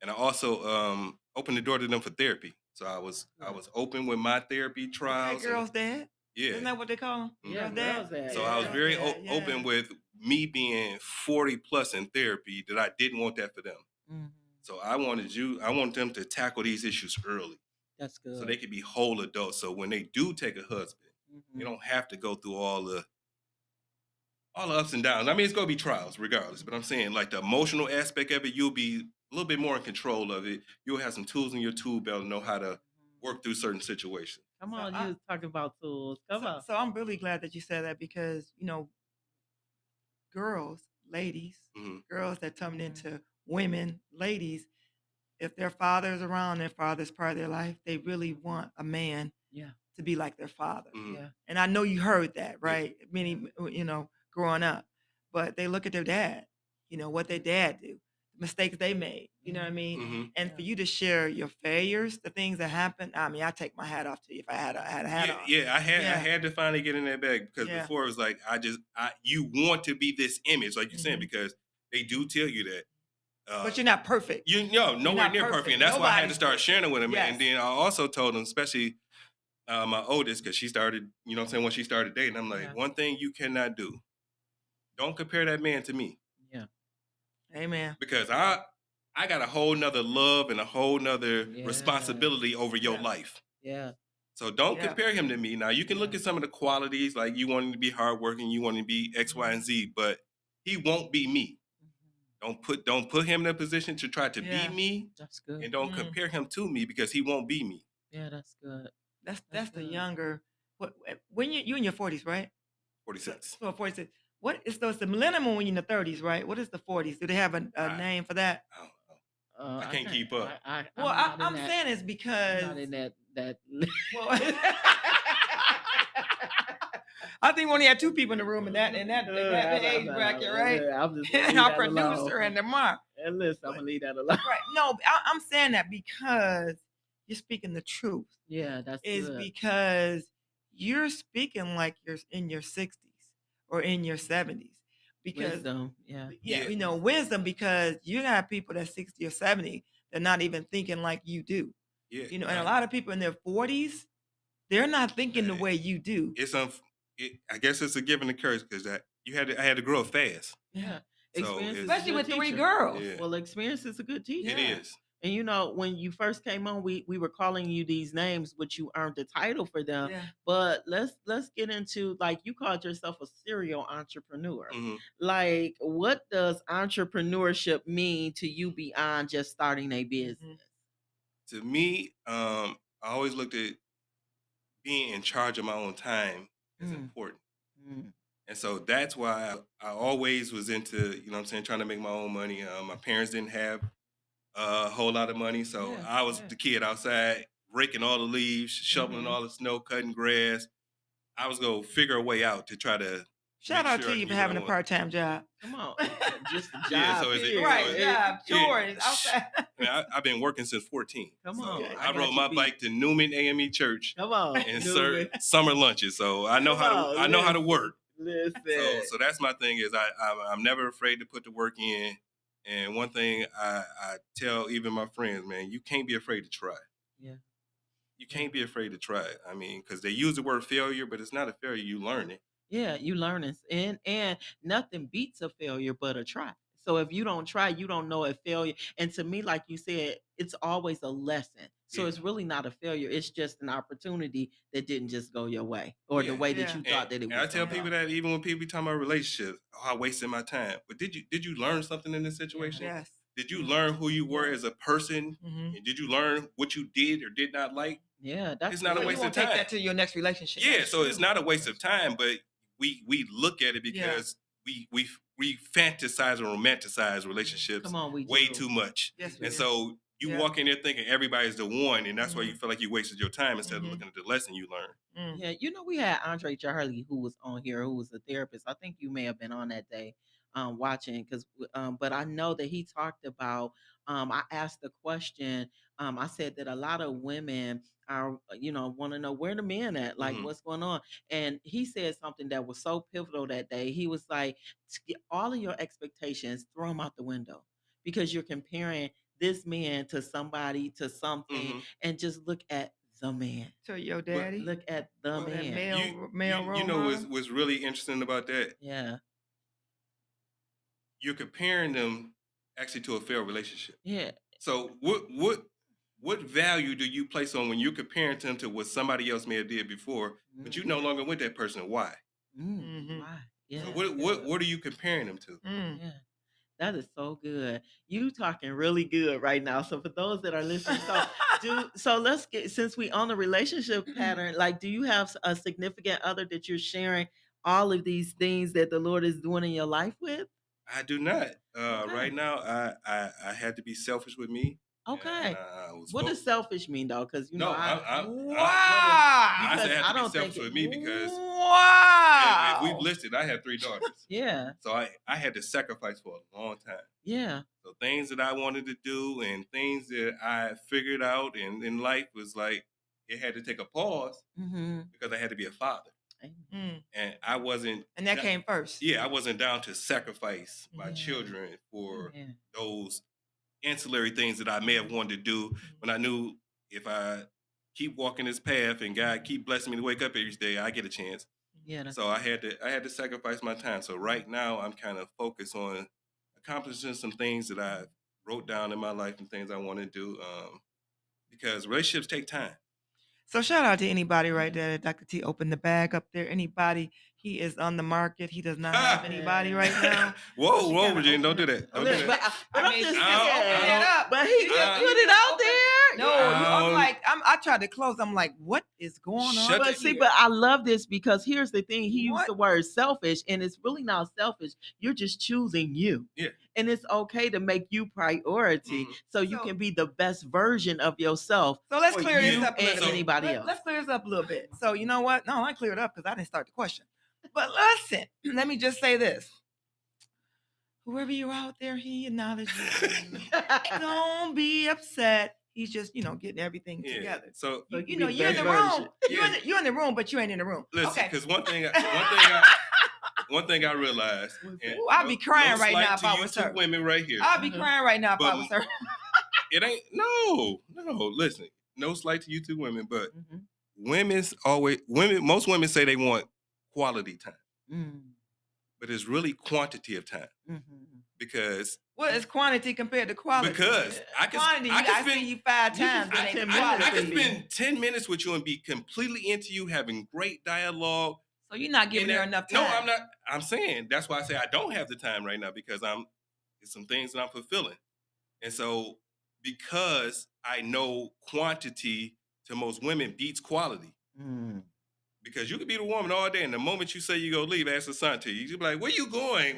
And I also opened the door to them for therapy. So I was open with my therapy Okay, trials. girls' dad. Isn't Yeah. that what they call them? Mhm. Yeah, Girls' dad. girls dad. So I was Yeah. very Girls' dad, open yeah. with me being 40 plus in therapy that I didn't want that for them. Mm-hmm. So I wanted them to tackle these issues early That's good. so they could be whole adults. So when they do take a husband, Mhm. they don't have to go through all the ups and downs. I mean, it's gonna be trials regardless, but I'm saying like the emotional aspect of it, you'll be a little bit more in control of it. You'll have some tools in your tool belt to know how to work through certain situations. Come So on, I- you was talking about tools. Come on. So I'm really glad that you said that because girls, ladies, Mhm. girls that turn Mhm. into women, ladies, if their father's around, their father's part of their life, they really want a man Yeah. to be like their father. Mhm. Yeah. And I know you heard that, right? Many, growing up, but they look at their dad, what their dad do, the mistakes they made, you know what I mean? Mhm. And for you to share your failures, the things that happened, I mean, I take my hat off to you if I had a hat on. Yeah, I Yeah. had to finally get in that bag because Yeah. before it was like you want to be this image, like you're saying, Mhm. because they do tell you that. But you're not perfect. Nowhere not near perfect, perfect. and that's why I had to Nobody's start perfect. sharing it with him. Yes. And then I also told him, especially my oldest, because she started, when she started dating, I'm like, Yeah. one thing you cannot do, don't compare that man to me, Yeah. Amen. because I got a whole nother love and a whole nother Yeah. responsibility over your Yeah. life. Yeah. So don't Yeah. compare him to me. Now you can look Yeah. at some of the qualities, like you want him to be hardworking, you want him to be X, Y, and Z, but he won't be me. Mhm. Don't put him in a position to try to Yeah. be me, That's good. and don't Mm. compare him to me because he won't be me. Yeah, that's good. That's the good. younger. When you in your 40s, right? 46. So 46. What is those the millennium when you're in the 30s, right? What is the 40s? Do they have a I- name for that? I don't know. I can't can't- keep up. Well, I'm saying it's I'm because not in that. well, I think we only had two people in the room in that age bracket, right? I'm just And our producer and the mark. And listen, I'm gonna leave that alone. Right. No, I'm saying that because you're speaking the truth. Yeah, that's Is good. because you're speaking like you're in your 60s or in your 70s. Because Wisdom. Yeah. yeah, wisdom because you got people that's 60 or 70, they're not even thinking like you do. Yeah, And a lot of people in their 40s, they're not thinking the Right. way you do. I guess it's a given and curse because I had to grow up fast. Yeah. So Experience is a Especially good with three teacher. girls. Yeah. Well, experience is a good teacher. It Yeah. is. And when you first came on, we were calling you these names, which you earned the title for them. Yeah. But let's get into, like, you called yourself a serial entrepreneur. Mhm. Like, what does entrepreneurship mean to you beyond just starting a business? To me, I always looked at being in charge of my own time is Mm. important. Mm. And so that's why I always was into, you know what I'm saying, trying to make my own money. My parents didn't have a whole lot of money. So Yeah, I was yeah. the kid outside raking all the leaves, shoveling Mhm. all the snow, cutting grass. I was going to figure a way out to try to Shout make out sure to I you can for get what I having a want. part-time job. Come on, just a job. Yeah, so is it- period. Right, job, Yeah, chores, outside. I mean, I've been working since 14. Come So on, I got rode you my beat. bike to Newman AME Church Come on, and Newman. served summer lunches. So I know Come how on, to I know how to listen, work. Listen. So that's my thing is I'm never afraid to put the work in. And one thing I tell even my friends, man, you can't be afraid to try. Yeah. You can't be afraid to try it. I mean, because they use the word failure, but it's not a failure. You learn it. Yeah, you learning, and nothing beats a failure but a try. So if you don't try, you don't know a failure. And to me, like you said, it's always a lesson. So Yeah. it's really not a failure. It's just an opportunity that didn't just go your way or the Yeah. way that Yeah. you thought that it And was I tell gonna people go. that even when people be talking about relationships, oh, I wasted my time. But did you learn something in this situation? Yes. Did you learn who you were Yeah. as a person? Mhm. And did you learn what you did or did not like? Yeah, that's It's not a So good. you waste of won't take time. that to your next relationship. Yeah, That's so it's true. not a waste of time, but we look at it Yeah. because we fantasize and romanticize relationships Come on, we way do. too much. Yes, we And do. so you Yeah. walk in there thinking everybody's the one, and that's why you Mhm. feel like you wasted your time instead of Mhm. looking at the lesson you learned. Mm. Yeah, we had Andre Charlie who was on here, who was a therapist. I think you may have been on that day, watching because, but I know that he talked about. I asked the question. I said that a lot of women are, want to know where the men at, like Mhm. what's going on. And he said something that was so pivotal that day. He was like, all of your expectations, throw them out the window because you're comparing this man to somebody to something, Mhm. and just look at the man. To your But daddy. Look at the well, that man. male you role know model. what's really interesting about that? Yeah. You're comparing them actually to a failed relationship. Yeah. So what value do you place on when you're comparing them to what somebody else may have did before, but you no longer with that person? Why? Mhm. Why? So Yeah. what are you comparing them to? Mm. Yeah. That is so good. You talking really good right now. So for those that are listening, so let's get, since we on the relationship pattern, like, do you have a significant other that you're sharing all of these things that the Lord is doing in your life with? I do not. Okay. Right now, I had to be selfish with me. Okay. And I was What does selfish mean though? Because No, Wow. I because said I had I to be don't think selfish with me because Wow. if we've listed, I have 3 daughters. yeah, So I had to sacrifice for a long time. yeah, So things that I wanted to do and things that I figured out in life was like it had to take a pause mm-hmm. because I had to be a father. Mm. And I wasn't And that da- came first. yeah, I wasn't down to sacrifice my Yeah. children for Yeah. those ancillary things that I may have wanted to do when I knew if I keep walking this path and God keep blessing me to wake up each day, I get a chance. Yeah, that's So I had to sacrifice my time. So right now I'm kind of focused on accomplishing some things that I wrote down in my life and things I want to do. Because relationships take time. So shout out to anybody right there. Dr. T opened the bag up there. Anybody, he is on the market. He does not have anybody right now. Whoa, She whoa, kinda Virginia, don't do opened that. it. Don't do Listen, that. but I I'm mean, just she just just opened it up. but he She just just- put he it just out opened- there. No, I'm Um, like, I tried to close. I'm like, what is going on? Shut But the- see, here? but I love this because here's the thing. He used What? the word selfish, and it's really not selfish. You're just choosing you. Yeah. And it's okay to make you priority Mhm. so you So- can be the best version of yourself. So let's for clear this you up a and little bit. anybody else. Let's clear this up a little bit. So you know what? No, I cleared up because I didn't start the question. But listen, let me just say this. Whoever you're out there, he acknowledges you. Don't be upset. He's just, getting everything Yeah. together. So So You're be in the best room. version. You're in the room, but you ain't in the room. listen, Okay. because one thing I realized, and Ooh, I'll be crying right slight now if to I you was two her. women right here. I'll be crying right now if I But- was her. It ain't no. Listen, no slight to you two women, but Mhm. most women say they want quality time, Mm, but it's really quantity of time mhm. because What is quantity compared to quality? I can Quantity, I I can see spend you 5 you can times. spend It ain't 10 minutes I quality. can spend 10 minutes with you and be completely into you, having great dialogue. So you're not giving and her that- enough time. No, I'm not. I'm saying that's why I say I don't have the time right now because it's some things that I'm fulfilling, and so because I know quantity to most women beats quality. Mm. Because you could be the woman all day, and the moment you say you go leave, ask Asante, you be like, "Where you going?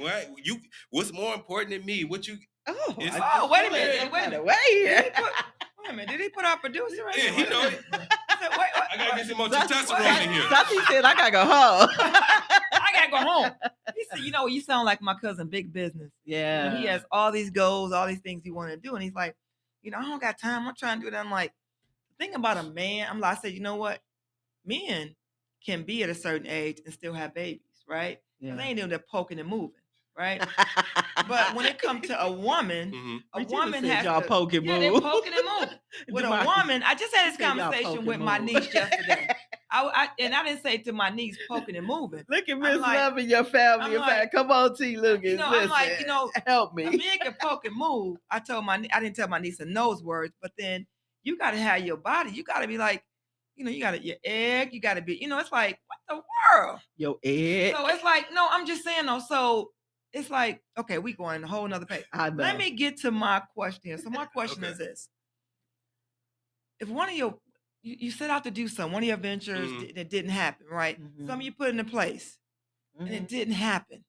What's more important than me? What you?" Oh, It's- Oh, wait a minute. Yeah. Wait a minute. Wait Did here. he put, wait a minute. Did he put our producer right Yeah, here? he Wait a know minute. it. I said, wait, I gotta get some more That's- testosterone in here. Sati said, I gotta go home. I gotta go home. He said, you sound like my cousin, Big Business. Yeah. He has all these goals, all these things he want to do. And he's like, I don't got time. I'm trying to do that. I'm like, the thing about a man, I said, you know what? Men can be at a certain age and still have babies, right? 'Cause Yeah. they ain't doing that poking and moving, right? But when it comes to a woman, Mhm. a Regina woman said has y'all to, poke and yeah, they're move. poking and moving. With a Jamar- woman, I just had this She said y'all conversation poke with and my move. niece yesterday. I didn't say to my niece poking and moving. Look at I'm Miss like- Love and your family. I'm In like- fact, come on, T. Lucas. I'm like, listen, help A me. man can poke and move. I didn't tell my niece in those words, but then you got to have your body. You got to be like, you got your egg. You got to be, it's like, what the world? Yo, Ed. So it's like, no, I'm just saying though. So it's like, okay, we going a whole nother page. I know. Let me get to my question. So my question Okay. is this: if one of you set out to do something, one of your ventures that didn't happen, right? Mhm. Some you put into place and Mhm. it didn't happen.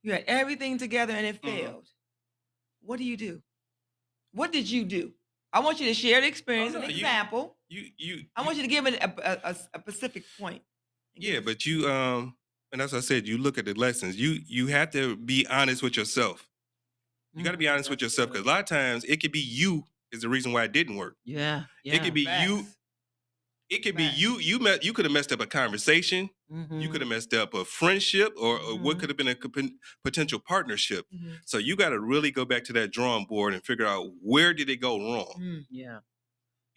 You had everything together and it Mhm. failed. What do you do? What did you do? I want you to share the experience, no, an you- example. I want you to give it a specific point. Yeah, but you and as I said, you look at the lessons. You have to be honest with yourself. You got to be honest with That's yourself good. because a lot of times it could be you is the reason why it didn't work. Yeah. It could be you. Facts. It could be Facts. you could have messed up a conversation. Mhm. You could have messed up a friendship or what Mhm. could have been a potential partnership. Mhm. So you got to really go back to that drawing board and figure out where did it go wrong. Mm. Yeah.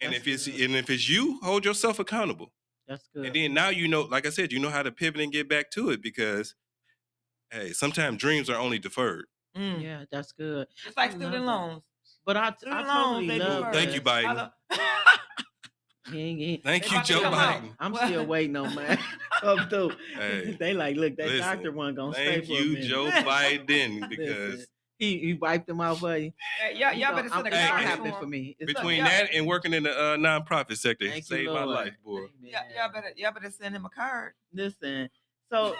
And That's if good. it's you, hold yourself accountable. That's good. And then now like I said, you know how to pivot and get back to it because hey, sometimes dreams are only deferred. Mm. Yeah, that's good. It's like I student love that. loans. But I Student totally loans, they love defer. Thank you, that. Biden. Yeah. Thank They you, about to Joe come out. Biden. I'm Well- still waiting on mine. Come through. Hey, They like, look, that listen, doctor one gonna stay Thank for a you, minute. Joe Biden, because Listen, he wiped them out for you. Hey, y'all You know, better send a it's gonna card happen to for him. me. It's between yeah. that and working in the nonprofit sector, Thank you, saved my Lord. life, boy. Y'all better send him a card. Listen, so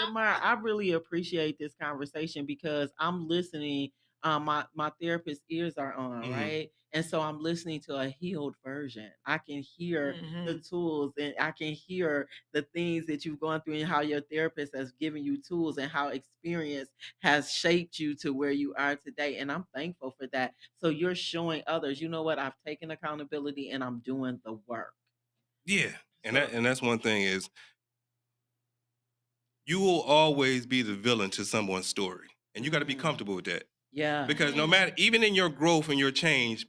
Jamar, I really appreciate this conversation because I'm listening. My therapist's ears are on, Mhm. right? And so I'm listening to a healed version. I can hear the Mhm. tools and I can hear the things that you've gone through and how your therapist has given you tools and how experience has shaped you to where you are today. And I'm thankful for that. So you're showing others, you know what? I've taken accountability and I'm doing the work. Yeah, and So- that's one thing is you will always be the villain to someone's story, and you got to be Mm. comfortable with that Yeah. because no matter even in your growth and your change,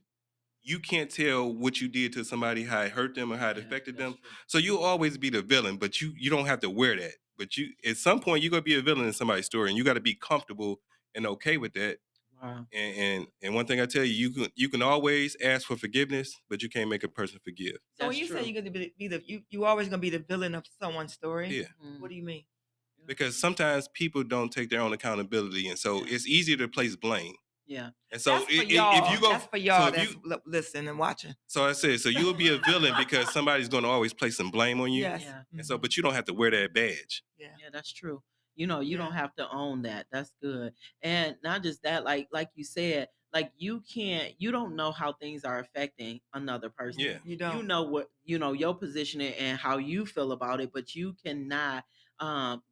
you can't tell what you did to somebody how it hurt them or how it Yeah, affected that's them. true. So you'll always be the villain, but you don't have to wear that. But you at some point you're gonna be a villain in somebody's story, and you got to be comfortable and okay with that. Wow. And one thing I tell you, you can always ask for forgiveness, but you can't make a person forgive. So when That's you true. say you're gonna you always gonna be the villain of someone's story. Yeah. Mm. What do you mean? Because sometimes people don't take their own accountability, and so it's easier to place blame. Yeah. And so That's for if y'all. you go, That's for y'all so if that's you, listening and watching. so I said, so you'll be a villain because somebody's going to always place some blame on you. Yes. Yeah. And so, Mhm. but you don't have to wear that badge. Yeah. Yeah, that's true. You know, you don't Yeah. have to own that. That's good. And not just that, like you said, like you don't know how things are affecting another person. Yeah. You don't. You know what, your position and how you feel about it, but you cannot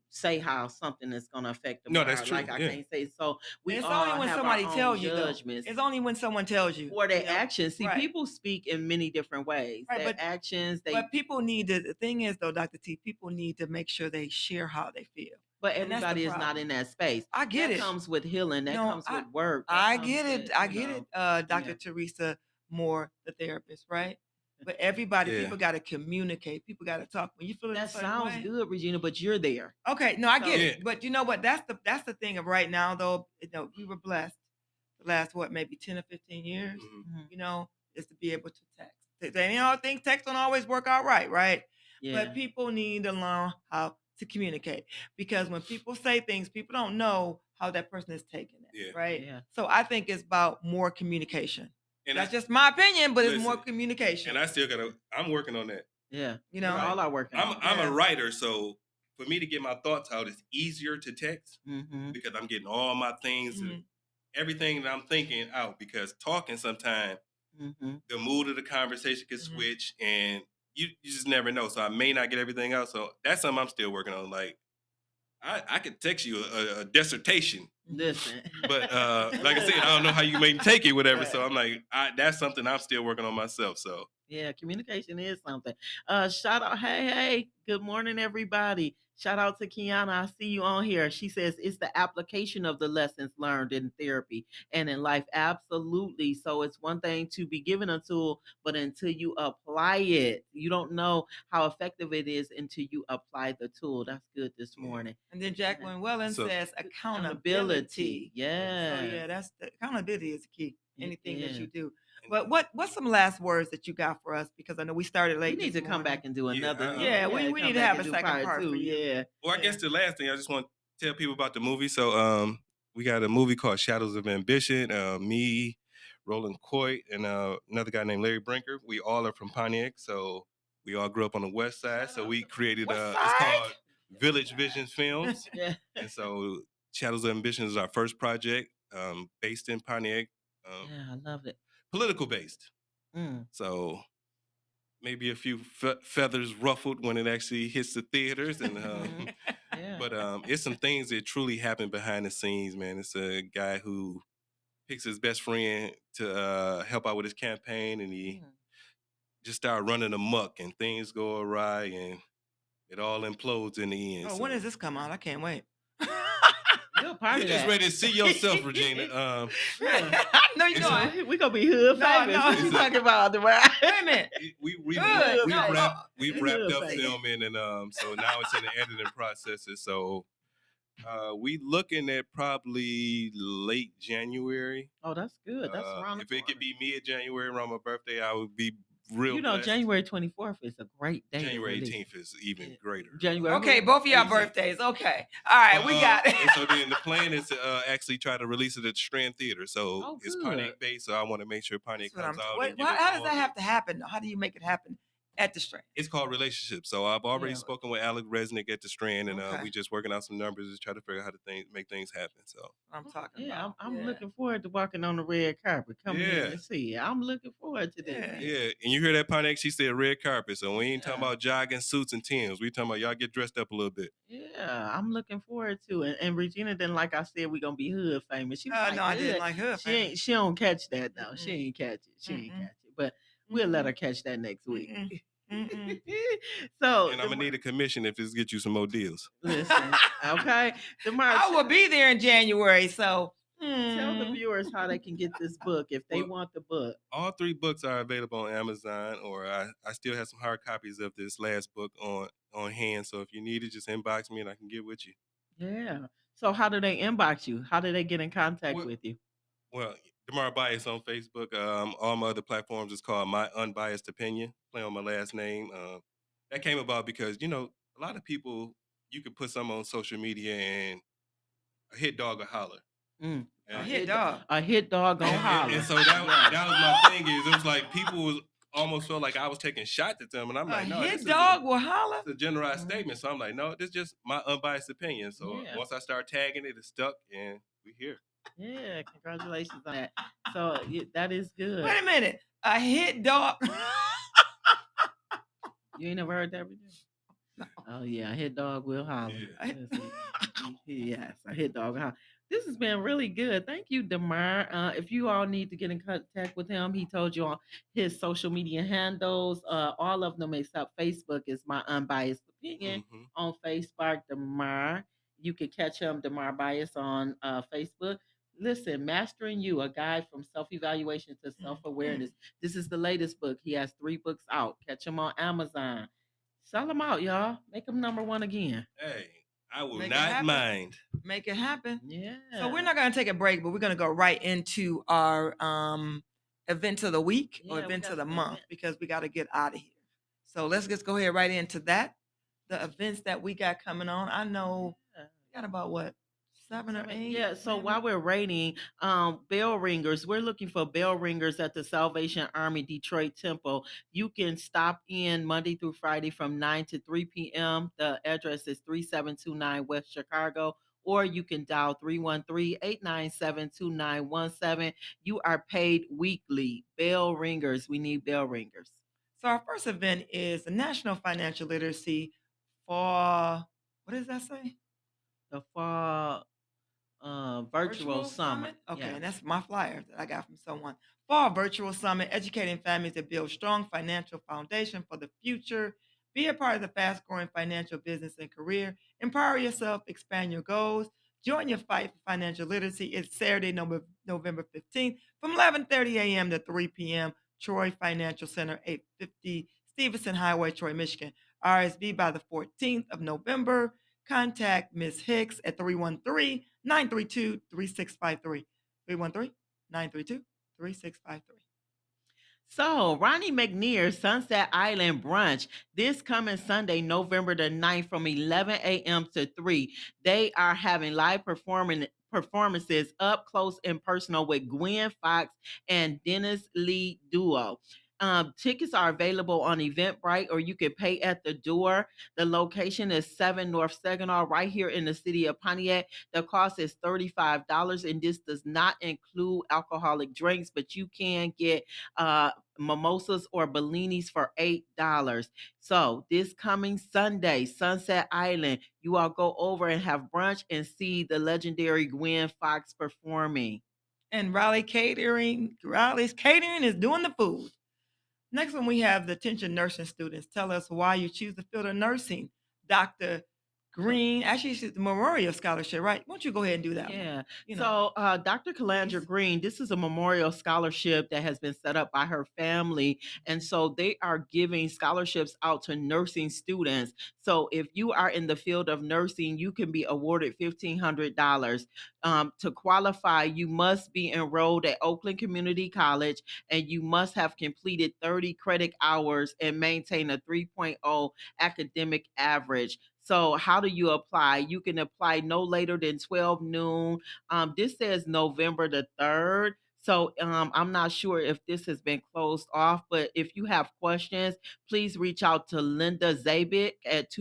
say how something is gonna affect No, tomorrow. that's true, Like I yeah. can't say. So we it's all only when have somebody our own tells you though. judgments. It's only when someone tells you. For their you know? actions. See, Right. people speak in many different ways. Right, Their but- actions, But people need to. The thing is though, Dr. T, people need to make sure they share how they feel. but and that's the everybody is not problem. in that space. I get that it. comes with healing. That No, comes with work. that I comes get it. with, I you get know, it. Dr. yeah. Teresa Moore, the therapist, right? But everybody, Yeah. people got to communicate. People got to talk. When you feel That a certain sounds way- good, Regina, but you're there. Okay, no, I get So- it. But you know what? That's the thing of right now, though. We were blessed the last maybe 10 or 15 years. Mhm. Is to be able to text. I think text don't always work out right? Yeah. But people need to learn how to communicate, because when people say things, people don't know how that person is taking it, Yeah. right? Yeah. So I think it's about more communication. And That's I, just my opinion, but it's more listen, communication. and I still I'm working on that. Yeah. You We know, all are working. I'm Yeah. a writer, so for me to get my thoughts out, it's easier to text Mm-hmm. because I'm getting all my things, Mhm. everything that I'm thinking out. Because talking sometimes Mm-hmm. the mood of the conversation can Mhm. switch, and you just never know. So I may not get everything out. So that's something I'm still working on. Like I could text you a dissertation, Listen. but like I said, I don't know how you may take it, whatever. So I'm like, that's something I'm still working on myself. So Yeah, communication is something. Shout out, hey, good morning, everybody. Shout out to Kiana. I see you on here. She says it's the application of the lessons learned in therapy and in life. Absolutely. So it's one thing to be given a tool, but until you apply it, you don't know how effective it is until you apply the tool. That's good this Yeah. morning. And then Jacqueline Wellen So- says accountability. Accountability. So Yeah. yeah, that's the accountability is key. Anything that Yeah. you do. But what's some last words that you got for us? Because I know we started We late. need this to come morning. back and do Yeah, another. Yeah, we come need to back have and a do second part two. for you. Yeah. Well, I Yeah. guess the last thing I just want to tell people about the movie. So we got a movie called Shadows of Ambition. Me, Roland Coit, and another guy named Larry Brinker. We all are from Pontiac, so we all grew up on the west side. So we created West it's Side? called Village Vision Films. Yeah. And so Shadows of Ambition is our first project, based in Pontiac, Yeah, I love it. political based. Mm. So maybe a few feathers ruffled when it actually hits the theaters, and Mhm. Yeah. but it's some things that truly happen behind the scenes, man. It's a guy who picks his best friend to help out with his campaign, and he Mm. just start running amok, and things go awry, and it all implodes in the end. Oh, when does this come out? I can't wait. You're a part You of just that. ready to see yourself, Regina. Yeah. No, you It's know. a- We gonna be hood No, famous. no. What you talking about, Demar? Wait a minute. we Good. No, wrapped up Good. filming, and so now it's in the editing processes. So we looking at probably late January. Oh, that's good. That's around the If it could corner. be mid-January around my birthday, I would be real. You know, blessed. January 24th is a great day. to January release. 18th is even Yeah. greater. January. Okay, both of y'all 18th. birthdays. Okay. All right, we got it. And so then the plan is to actually try to release it at Strand Theater. So Oh, it's good. Pontiac based, so I want to make sure Pontiac That's what comes out. Wait, and give it how the does that all have to happen? How do you make it happen at the Strand? It's called Relationships. So I've already Yeah. spoken with Alec Resnick at the Strand, and Okay. we just working out some numbers to try to figure out how to make things happen. So I'm talking Yeah, about. I'm Yeah. looking forward to walking on the red carpet. Come in Yeah. and see it. I'm looking forward to this. Yeah. yeah, and you hear that Pontiac? She said red carpet. So we ain't talking Yeah. about jogging suits and Tims. We talking about y'all get dressed up a little bit. Yeah, I'm looking forward to it. And Regina didn't, like I said, we gonna be hood famous. She was like, No, I didn't hood. like her. She don't catch that though. She Mm-mm. ain't catch it. She ain't Mm-mm. catch it. But we'll let Mm-mm. her catch that next week. Mm-mm. Mm-mm. So And I'm gonna need a commission if this gets you some more deals. listen, okay. Demar, I will be there in January, so tell the viewers how they can get this book if they Well, want the book. All 3 books are available on Amazon, or I still have some hard copies of this last book on hand. So if you need it, just inbox me and I can get with you. Yeah. So how do they inbox you? How do they get in contact Well- with you? Well, Demar Bias on Facebook. All my other platforms is called My Unbiased Opinion. Play on my last name. That came about because a lot of people, you could put something on social media and a hit dog will holler. Mm. a And- hit dog. A hit dog gonna holler. And so that was my thing. It was like people was almost felt like I was taking shots at them, and I'm A like, no, this hit is dog will holler. it's a generalized Mhm. statement. So I'm like, no, this is just my unbiased opinion. So Yeah. once I start tagging it, it's stuck, and we here. Yeah, congratulations on that. So that is good. Wait a minute. A hit dog. You ain't never heard that before? No. Oh yeah, a hit dog will holler. Yeah. Yes, a hit dog will holler. This has been really good. Thank you, Demar. If you all need to get in contact with him, he told you on his social media handles. All of them except Facebook is My Unbiased Opinion. Mhm. On Facebook, Demar. You can catch him, Demar Bias, on Facebook. Listen, Mastering You, a guide from self-evaluation to self-awareness. This is the latest book. He has 3 books out. Catch him on Amazon. Sell them out, y'all. Make him number 1 again. Hey, I will Make it not happen. mind. Make it happen. Yeah. So we're not going to take a break, but we're going to go right into our events of the week or Yeah, we events got of the some month events. because we got to get out of here. So let's just go ahead right into that. the events that we got coming on. I know Yeah. we got about what, 7 or 8, Yeah, so while maybe? we're rating, bell ringers, we're looking for bell ringers at the Salvation Army Detroit Temple. You can stop in Monday through Friday from 9 to 3 p.m. The address is 3729 West Chicago, or you can dial 313-897-2917. You are paid weekly. Bell ringers, we need bell ringers. So our first event is the National Financial Literacy for, what does that say? The fall virtual Virtual summit. Summit? Okay, Yeah. and that's my flyer that I got from someone. Fall Virtual Summit, educating families to build strong financial foundation for the future. Be a part of the fast-growing financial business and career. Empower yourself, expand your goals. Join your fight for financial literacy. It's Saturday, November 15th from 11:30 a.m. to 3 p.m. Troy Financial Center, 850 Stevenson Highway, Troy, Michigan. RSV by the 14th of November. Contact Ms. Hicks at 313-932-3653. 313-932-3653. So, Ronnie McNear Sunset Island Brunch this coming Sunday, November the 9th from 11 a.m. to 3. They are having live performances up close and personal with Gwen Fox and Dennis Lee Duo. Tickets are available on Eventbrite, or you can pay at the door. The location is 7 North Saginaw, right here in the city of Pontiac. The cost is $35, and this does not include alcoholic drinks, but you can get mimosas or bellinis for $8. So this coming Sunday, Sunset Island, you all go over and have brunch and see the legendary Gwen Fox performing. And Riley's Catering is doing the food. Next one, we have the attention nursing students. Tell us why you choose the field of nursing. Dr. Green, actually, she's the Memorial Scholarship, right? Why don't you go ahead and do that one? Yeah. You know, So, Dr. Calandra please. Green, this is a memorial scholarship that has been set up by her family. And so they are giving scholarships out to nursing students. So if you are in the field of nursing, you can be awarded $1,500. To qualify, you must be enrolled at Oakland Community College, and you must have completed 30 credit hours and maintain a 3.0 academic average. So, how do you apply? You can apply no later than 12 noon. This says November the 3rd. So, I'm not sure if this has been closed off, but if you have questions, please reach out to Linda Zabik at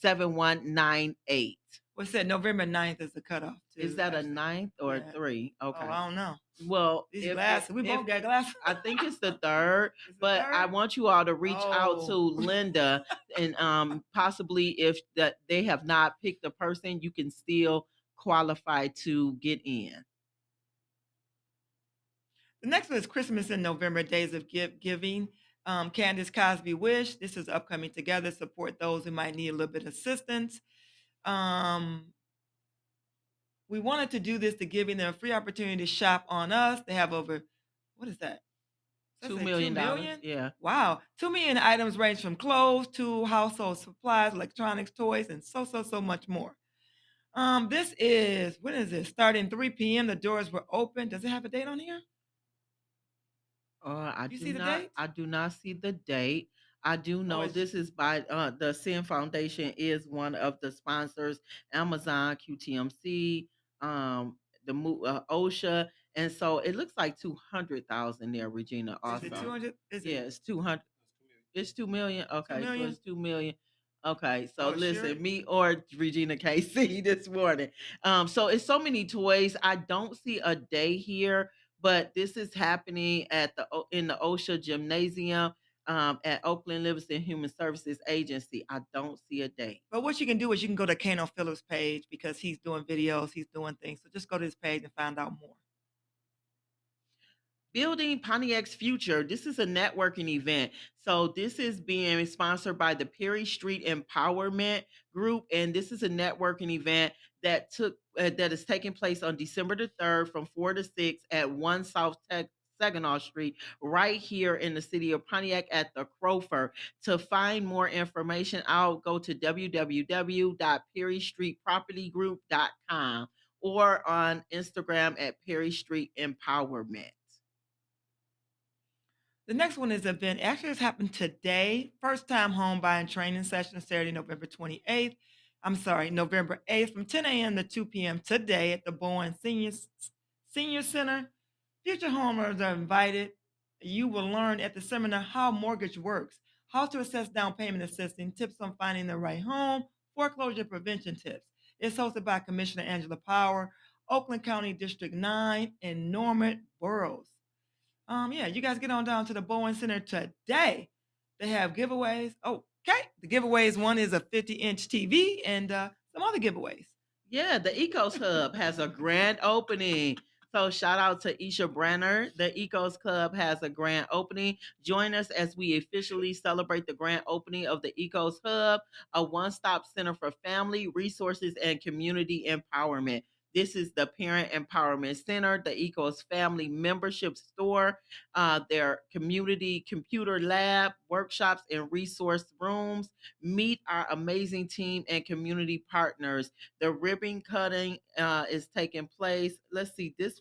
248-421-7198. What's that? November 9th is the cutoff, Is too. that a Actually, ninth or yeah. 3? Oh, Okay. I don't know. Well, These if glasses, we if both got glasses. I think it's the 3rd, It's the but I 3rd? want you all to reach out to Oh. Linda, and possibly if that they have not picked a person, you can still qualify to get in. The next one is Christmas in November, Days of Giving. Candace Cosby Wish. This is upcoming together. Support those who might need a little bit of assistance. Um, we wanted to do this to giving them a free opportunity to shop on us. They have over, what is that? Does that $2 say 2 million. million? Yeah. Wow. 2 million items range from clothes to household supplies, electronics, toys, and so much more. This is, when is this? Starting 3 p.m. The doors were open. Does it have a date on here? I You do see the not date? I do not see the date. I do Oh, know it's this is by the Sin Foundation is one of the sponsors, Amazon, QTMC, OSHA, and so it looks like 200,000 there, Regina. is it Also, 200? Is yeah, it it's 200. It's 2 million. 2 Okay, so million? it's 2 million. Okay, so Oh, it sure. listen, me or Regina KC this morning. So it's so many toys. I don't see a day here, but this is happening at in the OSHA gymnasium at Oakland Livingston Human Services Agency. I don't see a date. But what you can do is you can go to Kano Phillips' page because he's doing videos, he's doing things. So just go to his page and find out more. Building Pontiac's Future. This is a networking event. So this is being sponsored by the Perry Street Empowerment Group, and this is a networking event that is taking place on December the 3rd from 4 to 6 at 1 South Saginaw Street, right here in the city of Pontiac at the Crofer. To find more information, I'll go to www.perrystreetpropertygroup.com or on Instagram at Perry Street Empowerment. The next one is event. Actually, it's happened today. First time home buying training session Saturday, November 28th. I'm sorry, November 8th from 10 a.m. to 2 p.m. today at the Bowen Senior Center. Future homeowners are invited. You will learn at the seminar how mortgage works, how to assess down payment assistance, tips on finding the right home, foreclosure prevention tips. It's hosted by Commissioner Angela Power, Oakland County District 9, and Norman Burroughs. Yeah, you guys get on down to the Bowen Center today. They have giveaways. Okay, the giveaways, one is a 50-inch TV and some other giveaways. Yeah, the Ecos Hub has a grand opening. So shout out to Isha Brenner. The Ecos Club has a grand opening. Join us as we officially celebrate the grand opening of the Ecos Hub, a one-stop center for family, resources, and community empowerment. This is the Parent Empowerment Center, the Ecos Family Membership Store, their community computer lab, workshops, and resource rooms. Meet our amazing team and community partners. The ribbon cutting is taking place. Let's see, this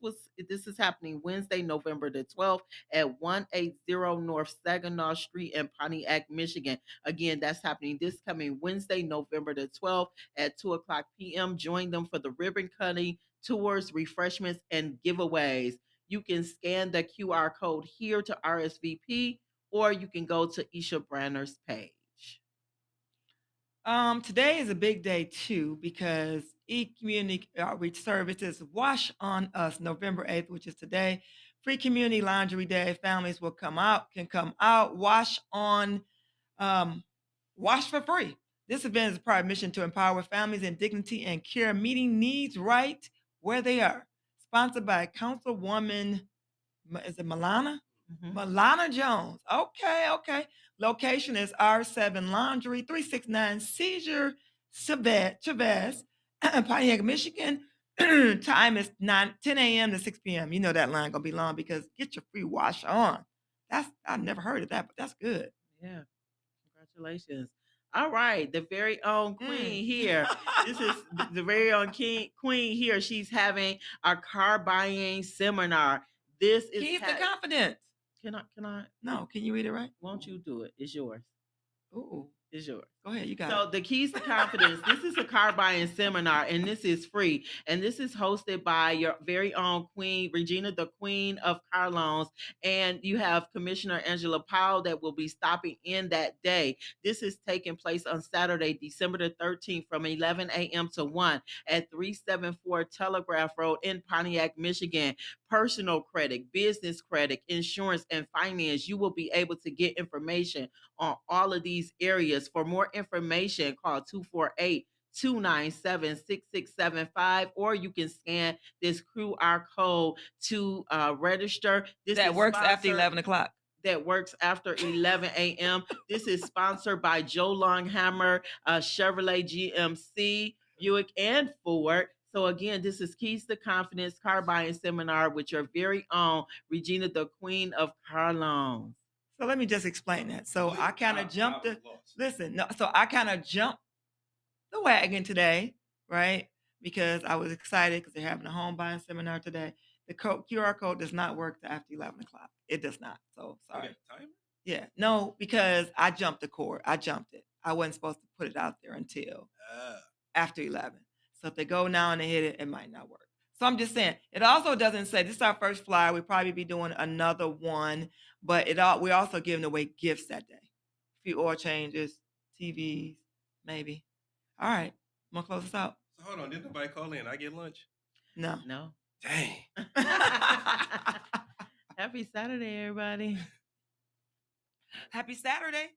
is happening Wednesday, November the 12th at 180 North Saginaw Street in Pontiac, Michigan. Again, that's happening this coming Wednesday, November the 12th at 2:00 p.m. Join them for the ribbon cutting, tours, refreshments, and giveaways. You can scan the QR code here to RSVP, or you can go to Isha Branner's page. Today is a big day too because e-community outreach services Wash on Us November 8th, which is today. Free community laundry day. Families can come out, wash for free. This event is a private mission to empower families in dignity and care, meeting needs right where they are. Sponsored by Councilwoman, is it Milana? Mhm. Milana Jones. Okay, okay. Location is R7 Laundry, 369 Seizure Chavez, Pontiac, Michigan. Time is 10 a.m. to 6 p.m. You know that line gonna be long because get your free wash on. I've never heard of that, but that's good. Yeah, congratulations. All right, the very own queen here. This is the very own queen here. She's having a car buying seminar. This is Keep the confidence. Can I? No, can you read it right? Won't you do it? It's yours. Ooh, It's yours. go ahead. You got So it. the keys to confidence. This is a car buying seminar, and this is free. And this is hosted by your very own Queen Regina, the Queen of Car Loans, and you have Commissioner Angela Powell that will be stopping in that day. This is taking place on Saturday, December the 13th, from 11 a.m. to 1 at 374 Telegraph Road in Pontiac, Michigan. Personal credit, business credit, insurance, and finance. You will be able to get information on all of these areas. For more information, call 248-297-6675, or you can scan this QR code to register. This That is works after sponsored- 11 o'clock. that works after 11 a.m. This is sponsored by Joe Longhammer, Chevrolet GMC, Buick, and Ford. So again, this is Keys to Confidence Car Buying Seminar with your very own Regina, the Queen of Car Loans. So let me just explain that. So I kind of jumped was the lost. listen. No, so I kind of jumped the wagon today, right? Because I was excited because they're having a home buying seminar today. The QR code does not work till after 11 o'clock. It does not. So sorry. Okay, timer? Yeah, no, because I jumped the cord. I jumped it. I wasn't supposed to put it out there until after 11. So if they go now and they hit it, it might not work. So I'm just saying, it also doesn't say this is our first flyer. We'll probably be doing another one, but we're also giving away gifts that day. A few oil changes, TVs, maybe. All right, I'm gonna close this out. So hold on, didn't nobody call in? I get lunch? No. No. Dang. Happy Saturday, everybody. Happy Saturday.